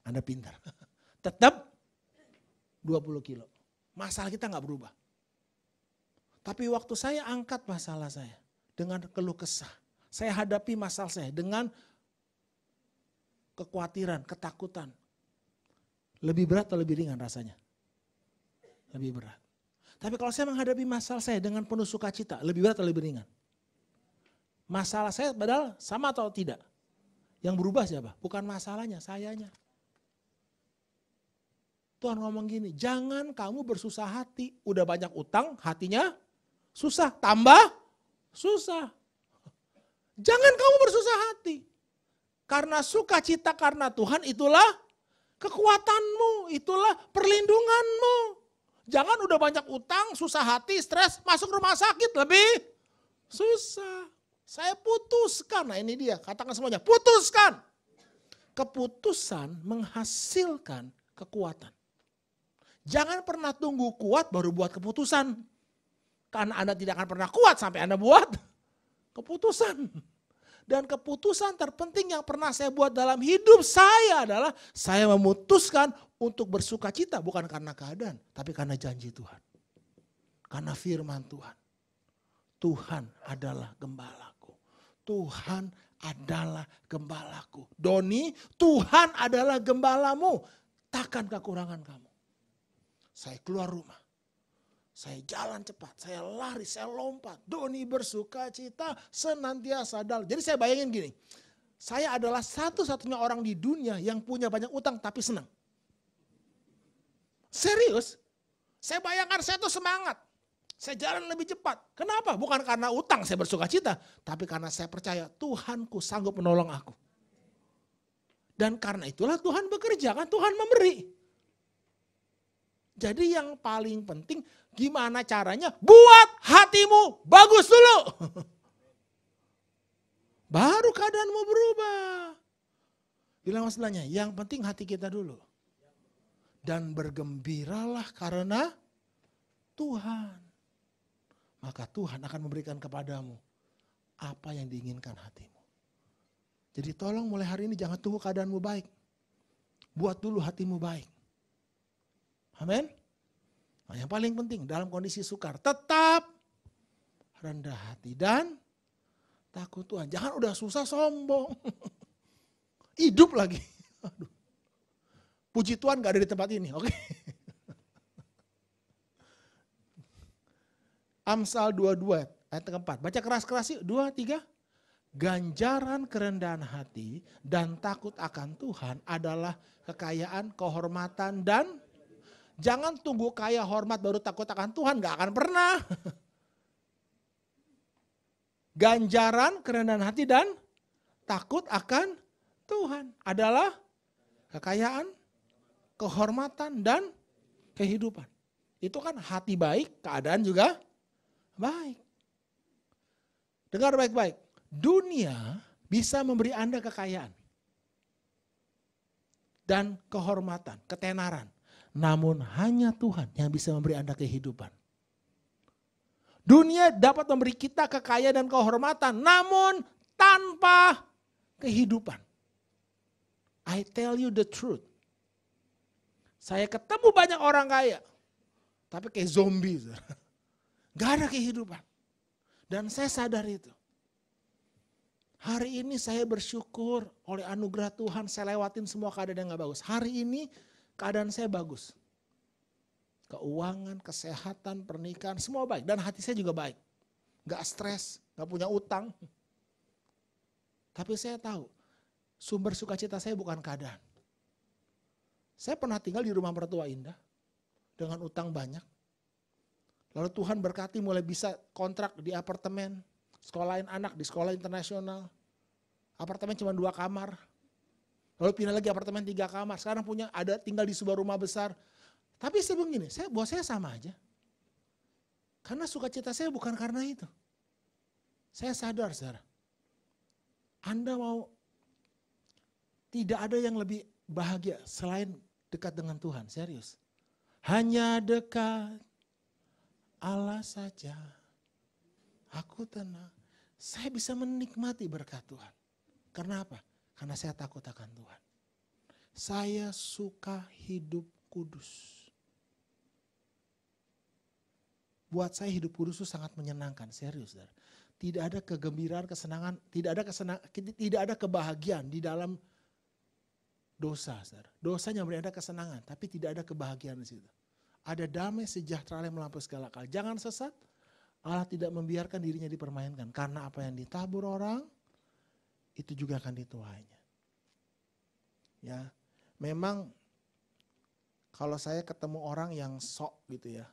Anda pintar. Tetap 20 kilo. Masalah kita gak berubah. Tapi waktu saya angkat masalah saya dengan keluh kesah. Saya hadapi masalah saya dengan kekhawatiran, ketakutan. Lebih berat atau lebih ringan rasanya? Lebih berat. Tapi kalau saya menghadapi masalah saya dengan penuh sukacita, lebih berat atau lebih ringan? Masalah saya padahal sama atau tidak? Yang berubah siapa? Bukan masalahnya, sayanya. Tuhan ngomong gini, jangan kamu bersusah hati. Udah banyak utang, hatinya susah. Tambah susah. Jangan kamu bersusah hati. Karena sukacita karena Tuhan itulah kekuatanmu, itulah perlindunganmu. Jangan udah banyak utang, susah hati, stres, masuk rumah sakit lebih susah. Saya putuskan. Nah ini dia, katakan semuanya, putuskan. Keputusan menghasilkan kekuatan. Jangan pernah tunggu kuat baru buat keputusan. Karena Anda tidak akan pernah kuat sampai Anda buat keputusan. Dan keputusan terpenting yang pernah saya buat dalam hidup saya adalah saya memutuskan untuk bersuka cita. Bukan karena keadaan, tapi karena janji Tuhan. Karena firman Tuhan. Tuhan adalah gembalaku. Tuhan adalah gembalaku. Doni, Tuhan adalah gembalamu. Takkan kekurangan kamu. Saya keluar rumah. Saya jalan cepat, saya lari, saya lompat. Doni bersuka cita senantiasa dalam. Jadi saya bayangin gini. Saya adalah satu-satunya orang di dunia yang punya banyak utang tapi senang. Serius? Saya bayangkan saya tuh semangat. Saya jalan lebih cepat. Kenapa? Bukan karena utang saya bersuka cita. Tapi karena saya percaya Tuhanku sanggup menolong aku. Dan karena itulah Tuhan bekerja, kan Tuhan memberi. Jadi yang paling penting gimana caranya buat hatimu bagus dulu. Baru keadaanmu berubah. Bilang masalahnya, yang penting hati kita dulu. Dan bergembiralah karena Tuhan. Maka Tuhan akan memberikan kepadamu apa yang diinginkan hatimu. Jadi tolong mulai hari ini jangan tunggu keadaanmu baik. Buat dulu hatimu baik. Amin. Nah, yang paling penting dalam kondisi sukar tetap rendah hati dan takut Tuhan. Jangan udah susah sombong. Hidup lagi. Aduh. Puji Tuhan gak ada di tempat ini. Oke. Amsal 22 ayat keempat. Baca keras-keras yuk. 2, 3. Ganjaran kerendahan hati dan takut akan Tuhan adalah kekayaan, kehormatan dan jangan tunggu kaya hormat baru takut akan Tuhan. Gak akan pernah. Ganjaran kerendahan hati dan takut akan Tuhan adalah kekayaan, kehormatan dan kehidupan. Itu kan hati baik, keadaan juga baik. Dengar baik-baik. Dunia bisa memberi Anda kekayaan dan kehormatan, ketenaran. Namun hanya Tuhan yang bisa memberi Anda kehidupan. Dunia dapat memberi kita kekayaan dan kehormatan, namun tanpa kehidupan. I tell you the truth. Saya ketemu banyak orang kaya, tapi kayak zombie. Gak ada kehidupan. Dan saya sadar itu. Hari ini saya bersyukur oleh anugerah Tuhan saya lewatin semua keadaan yang gak bagus. Hari ini keadaan saya bagus. Keuangan, kesehatan, pernikahan, semua baik. Dan hati saya juga baik. Gak stres, gak punya utang. Tapi saya tahu sumber sukacita saya bukan keadaan. Saya pernah tinggal di rumah mertua indah dengan utang banyak. Lalu Tuhan berkati mulai bisa kontrak di apartemen, sekolahin anak di sekolah internasional. Apartemen cuma 2 kamar. Lalu pindah lagi apartemen 3 kamar. Sekarang tinggal di sebuah rumah besar. Tapi saya begini, buat saya sama aja. Karena sukacita saya bukan karena itu. Saya sadar, saudara. Anda mau tidak ada yang lebih bahagia selain dekat dengan Tuhan, serius. Hanya dekat Allah saja, aku tenang. Saya bisa menikmati berkat Tuhan. Karena apa? Karena saya takut akan Tuhan. Saya suka hidup kudus. Buat saya hidup kudus itu sangat menyenangkan, serius. Saudara. Tidak ada kegembiraan, kesenangan, tidak ada kebahagiaan di dalam dosa. Saudara. Dosanya memberi Anda kesenangan, tapi tidak ada kebahagiaan di situ. Ada damai sejahtera yang melampaui segala akal. Jangan sesat, Allah tidak membiarkan dirinya dipermainkan. Karena apa yang ditabur orang, itu juga akan dituainya. Ya, memang kalau saya ketemu orang yang sok gitu ya,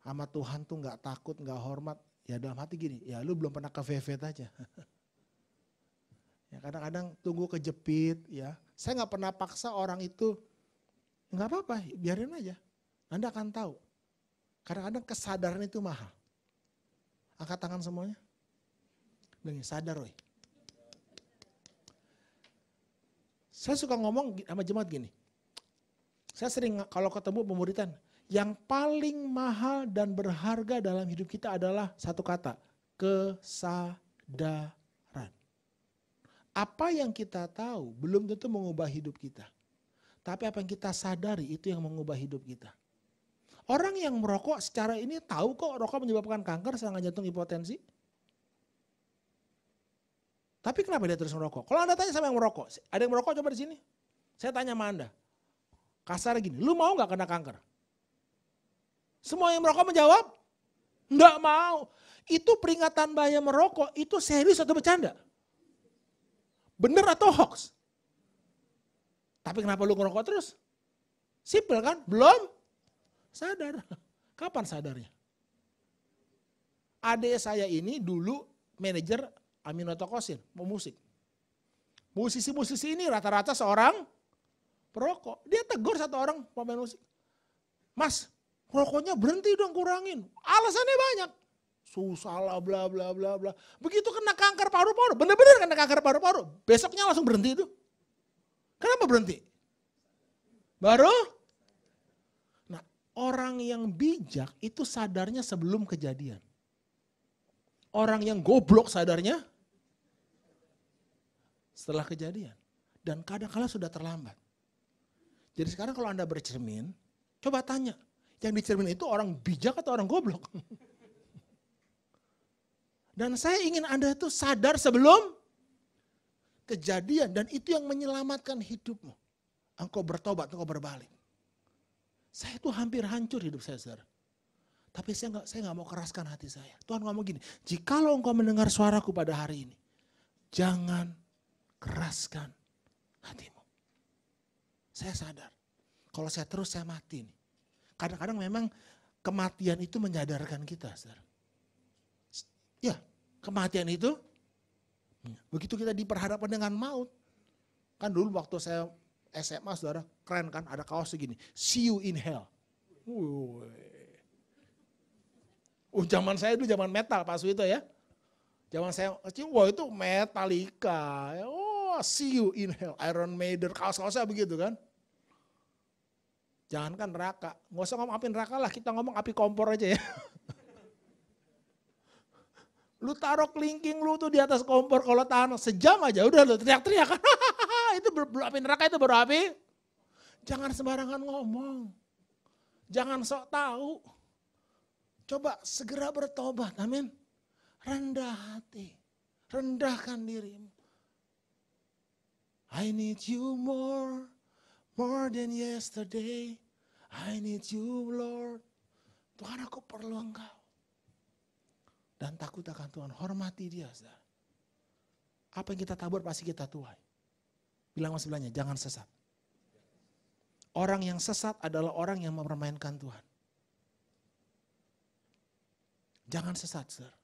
sama Tuhan tuh gak takut, gak hormat, ya dalam hati gini, ya lu belum pernah ke Vevet aja. Ya kadang-kadang tunggu kejepit ya. Saya gak pernah paksa orang itu, gak apa-apa, biarin aja. Anda akan tahu. Kadang-kadang kesadaran itu mahal. Angkat tangan semuanya. Bilang sadar Roy. Saya suka ngomong sama jemaat gini. Saya sering kalau ketemu pemuritan, yang paling mahal dan berharga dalam hidup kita adalah satu kata, kesadaran. Apa yang kita tahu belum tentu mengubah hidup kita. Tapi apa yang kita sadari itu yang mengubah hidup kita. Orang yang merokok secara ini tahu kok rokok menyebabkan kanker, serangan jantung, hipertensi. Tapi kenapa dia terus merokok? Kalau Anda tanya sama yang merokok, ada yang merokok coba di sini. Saya tanya sama Anda. Kasar gini, lu mau gak kena kanker? Semua yang merokok menjawab, enggak mau. Itu peringatan bahaya merokok, itu serius atau bercanda? Bener atau hoax? Tapi kenapa lu ngerokok terus? Simpel kan? Belum sadar. Kapan sadarnya? Adik saya ini dulu manajer Aminotokosin, mau musik. Musisi-musisi ini rata-rata seorang perokok. Dia tegur satu orang pemain musik. Mas, rokoknya berhenti dong, kurangin. Alasannya banyak. Susah lah, bla bla bla bla. Begitu kena kanker paru-paru, bener-bener kena kanker paru-paru. Besoknya langsung berhenti itu. Kenapa berhenti? Baru? Nah, orang yang bijak itu sadarnya sebelum kejadian. Orang yang goblok sadarnya setelah kejadian. Dan kadang-kala sudah terlambat. Jadi sekarang kalau Anda bercermin, coba tanya. Yang dicermin itu orang bijak atau orang goblok? Dan saya ingin Anda itu sadar sebelum kejadian. Dan itu yang menyelamatkan hidupmu. Engkau bertobat, engkau berbalik. Saya itu hampir hancur hidup saya, saudara. Tapi saya nggak mau keraskan hati saya. Tuhan ngomong gini, jikalau engkau mendengar suaraku pada hari ini, jangan keraskan hatimu. Saya sadar, kalau saya terus saya mati nih. Kadang-kadang memang kematian itu menyadarkan kita, saudara. Ya, kematian itu, begitu kita diperhadapkan dengan maut. Kan dulu waktu saya SMA, saudara, keren kan, ada kaos segini, see you in hell. Zaman saya itu zaman metal Pak Suwito ya. Zaman saya kecil, wah itu Metallica. Oh, see you in hell, Iron Maiden, kaos-kaosnya begitu kan. Jangankan neraka, nggak usah ngomong api neraka lah, kita ngomong api kompor aja ya. Lu taruh kelingking lu tuh di atas kompor, kalau tahan sejam aja udah lu teriak-teriak. Itu api neraka, itu baru api. Jangan sembarangan ngomong. Jangan sok tahu. Coba segera bertobat, amin. Rendah hati, rendahkan dirimu. I need you more than yesterday. I need you, Lord. Tuhan, aku perlu Engkau. Dan takut akan Tuhan, hormati dia. Saudara. Apa yang kita tabur pasti kita tuai. Bilang sama sebelahnya, jangan sesat. Orang yang sesat adalah orang yang mempermainkan Tuhan. Jangan sesat, saudara.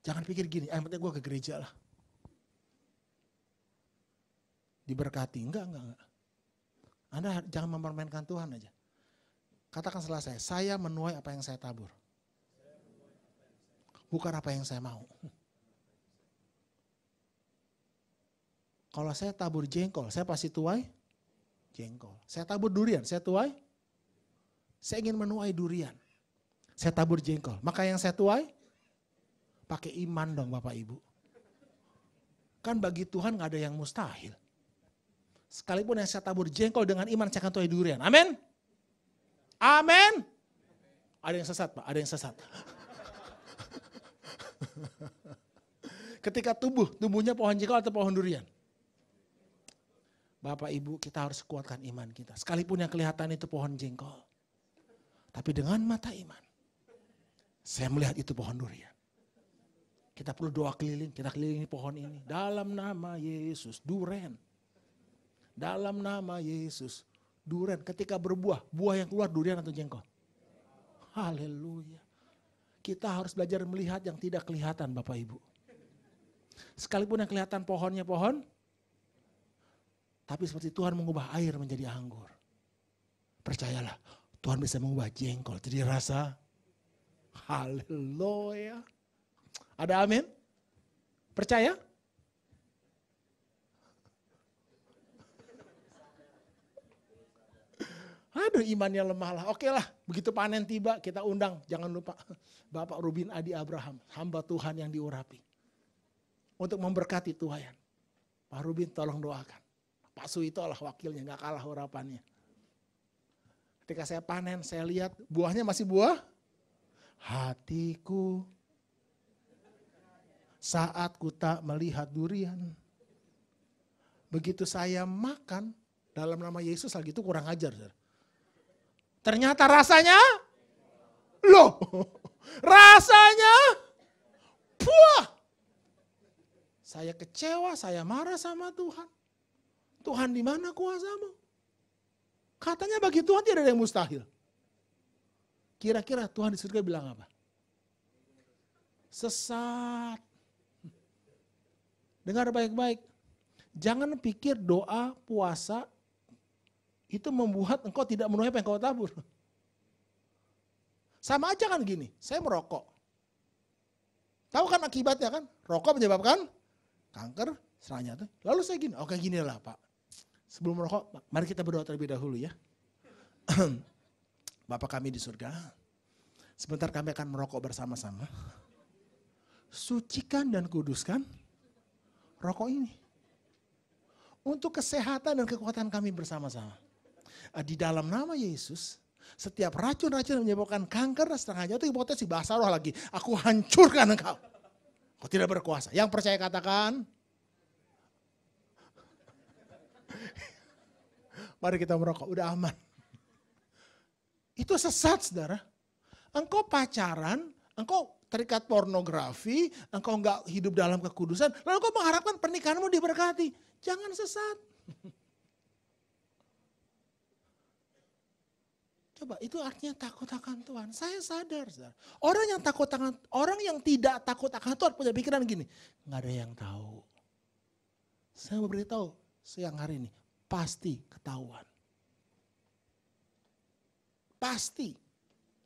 Jangan pikir gini, yang penting gue ke gereja lah. Diberkati, enggak. Anda jangan mempermainkan Tuhan aja. Katakan setelah saya menuai apa yang saya tabur. Bukan apa yang saya mau. Kalau saya tabur jengkol, saya pasti tuai jengkol. Saya tabur durian, saya tuai. Saya ingin menuai durian. Saya tabur jengkol. Maka yang saya tuai, pakai iman dong Bapak Ibu. Kan bagi Tuhan gak ada yang mustahil. Sekalipun yang saya tabur jengkol dengan iman, saya akan tuai durian. Amin. Amin. Ada yang sesat Pak, ada yang sesat. Ketika tumbuhnya pohon jengkol atau pohon durian. Bapak Ibu, kita harus kuatkan iman kita. Sekalipun yang kelihatan itu pohon jengkol. Tapi dengan mata iman, saya melihat itu pohon durian. Kita perlu doa keliling, kita kelilingi pohon ini. Dalam nama Yesus, duren. Dalam nama Yesus, duren. Ketika berbuah, buah yang keluar durian atau jengkol? Haleluya. Kita harus belajar melihat yang tidak kelihatan Bapak Ibu. Sekalipun yang kelihatan pohonnya pohon, tapi seperti Tuhan mengubah air menjadi anggur. Percayalah, Tuhan bisa mengubah jengkol jadi rasa. Haleluya. Ada amin? Percaya? Aduh, imannya lemah lah. Oke lah, begitu panen tiba kita undang. Jangan lupa Bapak Rubin Adi Abraham, hamba Tuhan yang diurapi. Untuk memberkati Tuhan. Pak Rubin tolong doakan. Pak Suito lah wakilnya, gak kalah urapannya. Ketika saya panen, saya lihat buahnya masih buah. Hatiku saat ku tak melihat durian. Begitu saya makan dalam nama Yesus lagi itu kurang ajar. Ternyata rasanya, loh, rasanya buah. Saya kecewa, saya marah sama Tuhan. Tuhan di mana kuasamu? Katanya bagi Tuhan tidak ada yang mustahil. Kira-kira Tuhan di surga bilang apa? Sesat. Dengar baik-baik. Jangan pikir doa, puasa, itu membuat engkau tidak menuhi apa yang kau tabur. Sama aja kan gini, saya merokok. Tahu kan akibatnya kan? Rokok menyebabkan kanker, serangan. Lalu saya gini, oke gini lah Pak. Sebelum merokok, mari kita berdoa terlebih dahulu ya. Bapa kami di surga, sebentar kami akan merokok bersama-sama. Sucikan dan kuduskan rokok ini. Untuk kesehatan dan kekuatan kami bersama-sama. Di dalam nama Yesus, setiap racun-racun yang menyebabkan kanker dan setengahnya itu hipotesis bahasa roh lagi. Aku hancurkan engkau. Kau tidak berkuasa. Yang percaya katakan. Mari kita merokok, udah aman. Itu sesat saudara. Engkau pacaran, engkau terikat pornografi, engkau enggak hidup dalam kekudusan, lalu engkau mengharapkan pernikahanmu diberkati. Jangan sesat. Coba itu artinya takut akan Tuhan. Saya sadar, saudara. Orang yang tidak takut akan Tuhan punya pikiran gini, nggak ada yang tahu. Saya mau beritahu siang hari ini, pasti ketahuan. Pasti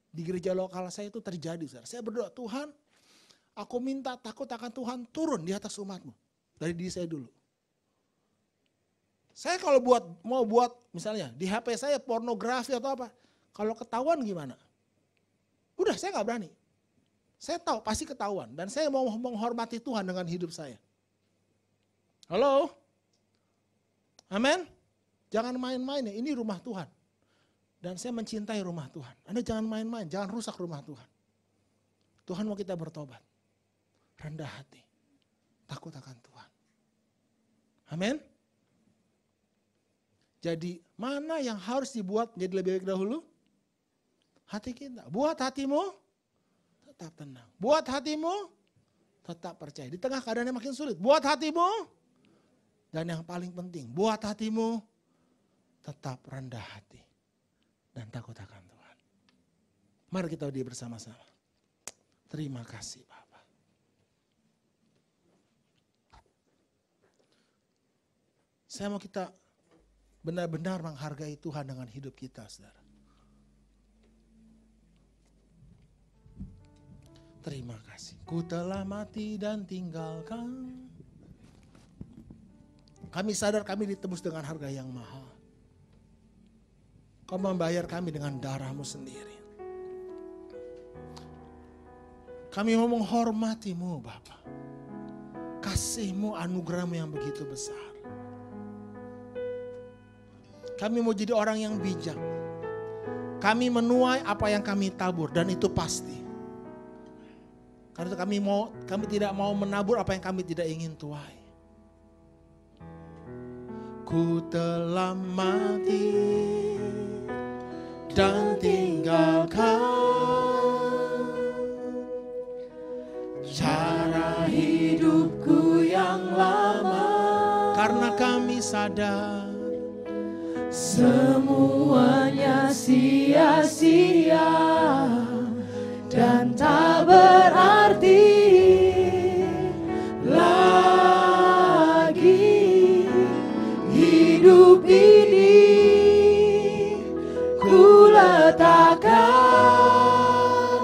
di gereja lokal saya itu terjadi, saudara. Saya berdoa, Tuhan, aku minta takut akan Tuhan turun di atas umatmu dari diri saya dulu. Saya kalau mau buat misalnya di HP saya pornografi atau apa, kalau ketahuan gimana? Udah saya gak berani. Saya tahu pasti ketahuan dan saya mau menghormati Tuhan dengan hidup saya. Halo? Amin? Jangan main-main ya, ini rumah Tuhan. Dan saya mencintai rumah Tuhan. Anda jangan main-main, jangan rusak rumah Tuhan. Tuhan mau kita bertobat. Rendah hati. Takut akan Tuhan. Amin? Jadi mana yang harus dibuat menjadi lebih baik dahulu? Hati kita. Buat hatimu tetap tenang. Buat hatimu tetap percaya. Di tengah keadaan yang makin sulit. Buat hatimu. Dan yang paling penting. Buat hatimu tetap rendah hati. Dan takut akan Tuhan. Mari kita berdiri bersama-sama. Terima kasih Bapak. Saya mau kita benar-benar menghargai Tuhan dengan hidup kita, saudara. Terima kasih. Ku telah mati dan tinggalkan. Kami sadar kami ditebus dengan harga yang mahal. Kau membayar kami dengan darah-Mu sendiri. Kami mau menghormati-Mu, Bapa. Kasih-Mu, anugerah-Mu yang begitu besar. Kami mau jadi orang yang bijak. Kami menuai apa yang kami tabur dan itu pasti. Karena kami tidak mau menabur apa yang kami tidak ingin tuai. Ku telah mati dan tinggalkan cara hidupku yang lama. Karena kami sadar semuanya sia-sia dan tak berarti lagi hidup ini. Ku letakkan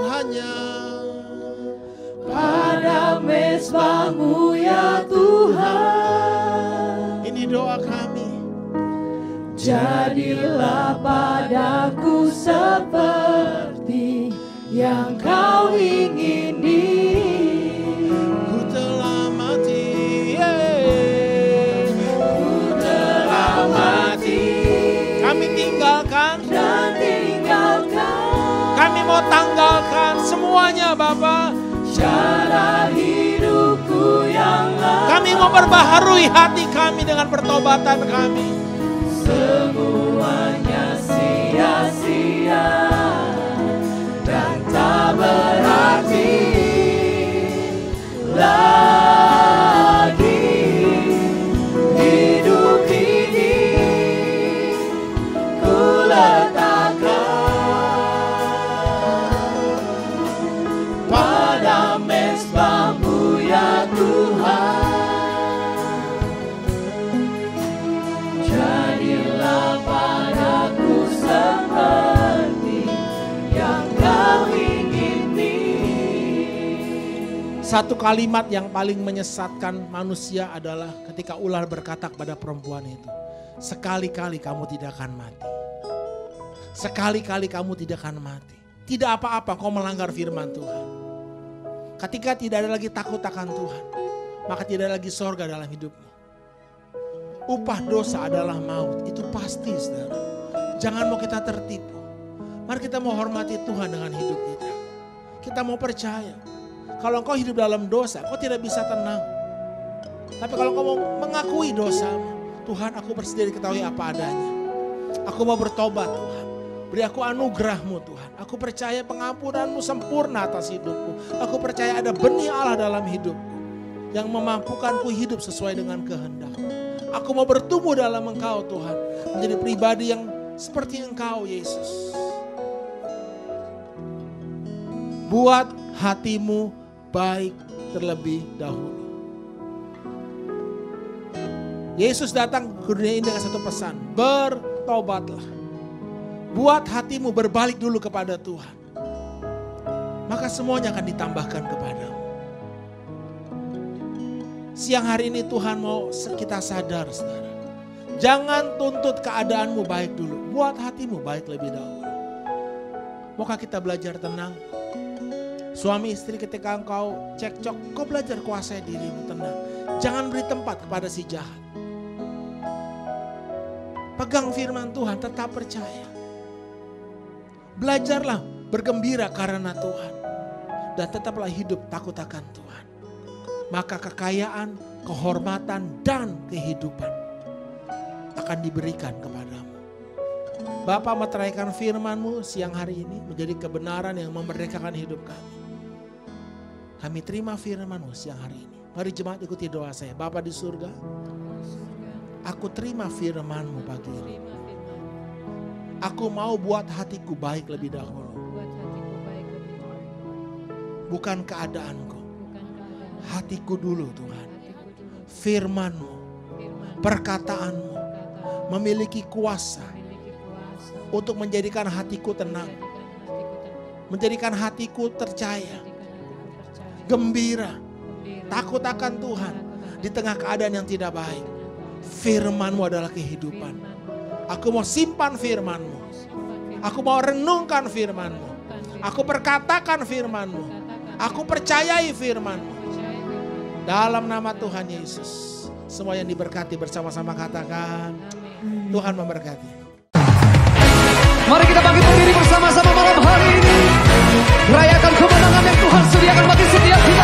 hanya pada mezbah-Mu yang Tuhan. Ini doa kami. Jadilah padaku seperti yang Kau ingini. Ku telah mati, Ku telah mati kami tinggalkan, dan tinggalkan kami mau tanggalkan semuanya Bapa. cara hidupku yang lalu. Kami mau perbaharui hati kami dengan pertobatan kami. Semuanya sia-sia dan tak berarti lagi. Hidup ini ku letakkan pada mezbahmu ya Tuhan. Jadilah padaku seperti yang Kau ingini. Satu kalimat yang paling menyesatkan manusia adalah ketika ular berkata kepada perempuan itu, sekali-kali kamu tidak akan mati. Sekali-kali kamu tidak akan mati. Tidak apa-apa kau melanggar firman Tuhan. Ketika tidak ada lagi takut akan Tuhan, maka tidak ada lagi sorga dalam hidupmu. Upah dosa adalah maut, itu pasti saudara. Jangan mau kita tertipu. Mari kita mau hormati Tuhan dengan hidup kita. Kita mau percaya. Kalau engkau hidup dalam dosa, kau tidak bisa tenang. Tapi kalau kau mau mengakui dosamu, Tuhan aku bersedia diketahui apa adanya. Aku mau bertobat Tuhan. Beri aku anugerah-Mu Tuhan. Aku percaya pengampunan-Mu sempurna atas hidupku. Aku percaya ada benih Allah dalam hidupku. Yang memampukanku hidup sesuai dengan kehendak. Aku mau bertumbuh dalam Engkau Tuhan. Menjadi pribadi yang seperti Engkau Yesus. Buat hatimu baik terlebih dahulu. Yesus datang ke dunia ini dengan satu pesan. Bertobatlah. Buat hatimu berbalik dulu kepada Tuhan. Maka semuanya akan ditambahkan kepadamu. Siang hari ini Tuhan mau kita sadar saudara. Jangan tuntut keadaanmu baik dulu. Buat hatimu baik lebih dahulu. Maukah kita belajar tenang? Suami istri ketika engkau cekcok, kau belajar kuasai dirimu tenang. Jangan beri tempat kepada si jahat. Pegang firman Tuhan, tetap percaya. Belajarlah bergembira karena Tuhan. Dan tetaplah hidup takut akan Tuhan. Maka kekayaan, kehormatan, dan kehidupan akan diberikan kepadamu. Bapa meteraikan firman-Mu siang hari ini menjadi kebenaran yang memerdekakan hidup kami. Kami terima firman-Mu siang hari ini. Mari jemaat ikuti doa saya. Bapa di surga, aku terima firman-Mu pagi ini. Aku mau buat hatiku baik lebih dahulu. Bukan keadaanku. Hatiku dulu Tuhan. Firman-Mu, perkataan-Mu memiliki kuasa untuk menjadikan hatiku tenang. Menjadikan hatiku percaya. Gembira. Takut akan Tuhan. Di tengah keadaan yang tidak baik. Firman-Mu adalah kehidupan. Aku mau simpan firman-Mu. Aku mau renungkan firman-Mu. Aku perkatakan firman-Mu. Aku percayai firman-Mu. Dalam nama Tuhan Yesus. Semua yang diberkati bersama-sama katakan. Tuhan memberkati. Mari kita bangkit berdiri bersama-sama malam hari ini. Rayakan kemenangan yang Tuhan sediakan bagi setiap kita.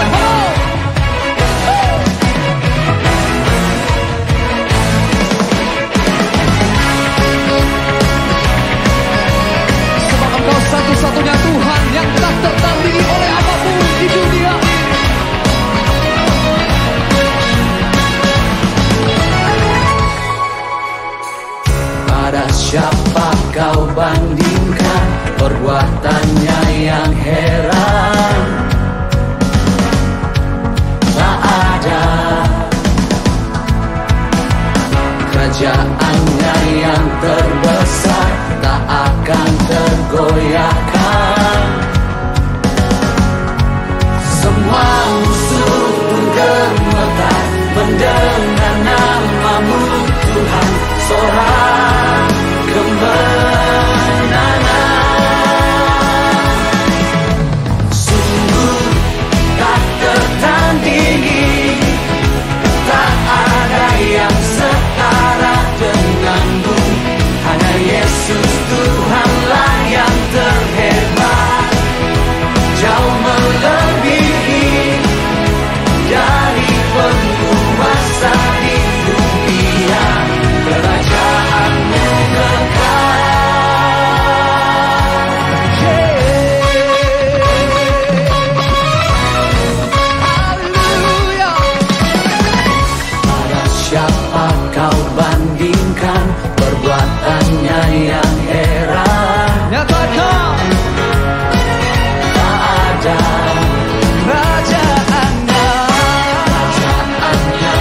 Sebab Engkau satu-satunya Tuhan yang tak tertandingi oleh apapun di dunia. Pada siapa kau bandingkan perbuatannya yang heran? Tak ada kerajaannya yang terbesar, tak akan tergoyahkan. Semua musuh pun gemetar ada. Kerajaannya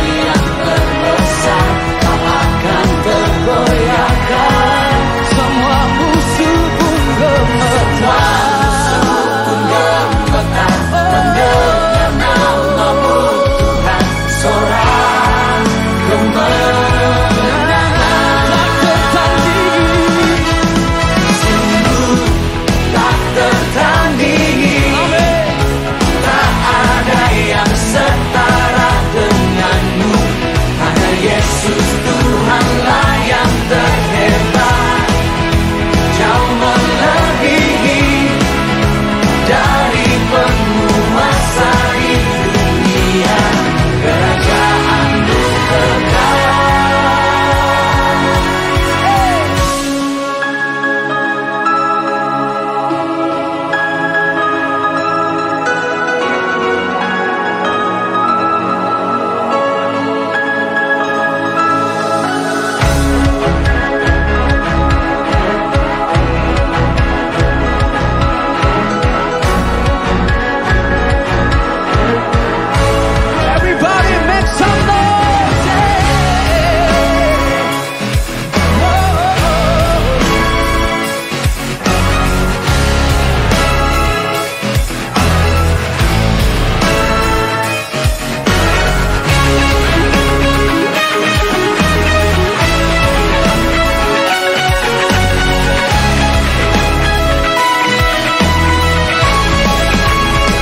yang terbesar tak akan tergoyahkan. Semua musuh pun gemetar. Mendengar namamu Tuhan, sorak kemenangan tertandingi. Sungguh tak tertandingi. Tak ada yang setara denganmu. Hanya Yesus Tuhanlah yang terhebat. Jauh melebihi dari penguasa di dunia. Kerajaan-Mu kekal. Everybody make some noise.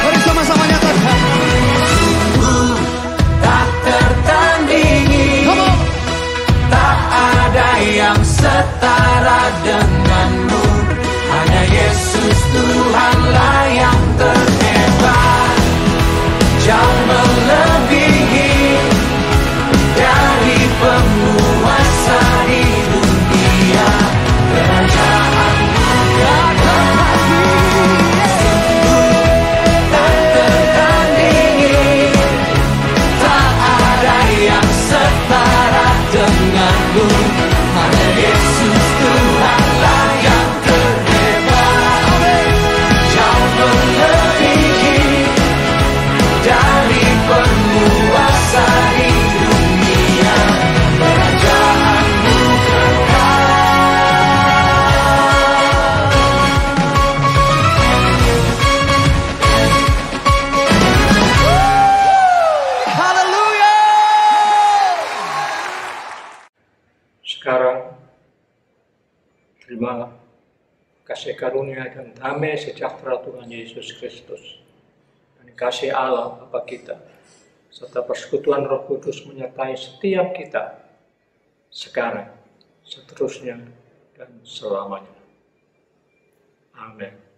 Mari sama-sama nyatakan. Tak tertandingi. Come on. Tak ada yang setara denganmu. Hanya Yesus Tuhanlah yang terhebat. Jauh melebihi dari penguasa di dunia. Kerajaan-Mu tak tertandingi. Tak ada yang setara denganmu. Hanya Yesus Tuhanlah yang terhebat. Jauh melebihi dari penguasa di dunia. Kerajaan-Mu kekal. Haleluya. Sekarang terima kasih karunia dan damai sejahtera Tuhan Yesus Kristus dan kasih Allah Bapa kita serta persekutuan Roh Kudus menyertai setiap kita sekarang, seterusnya dan selamanya. Amin.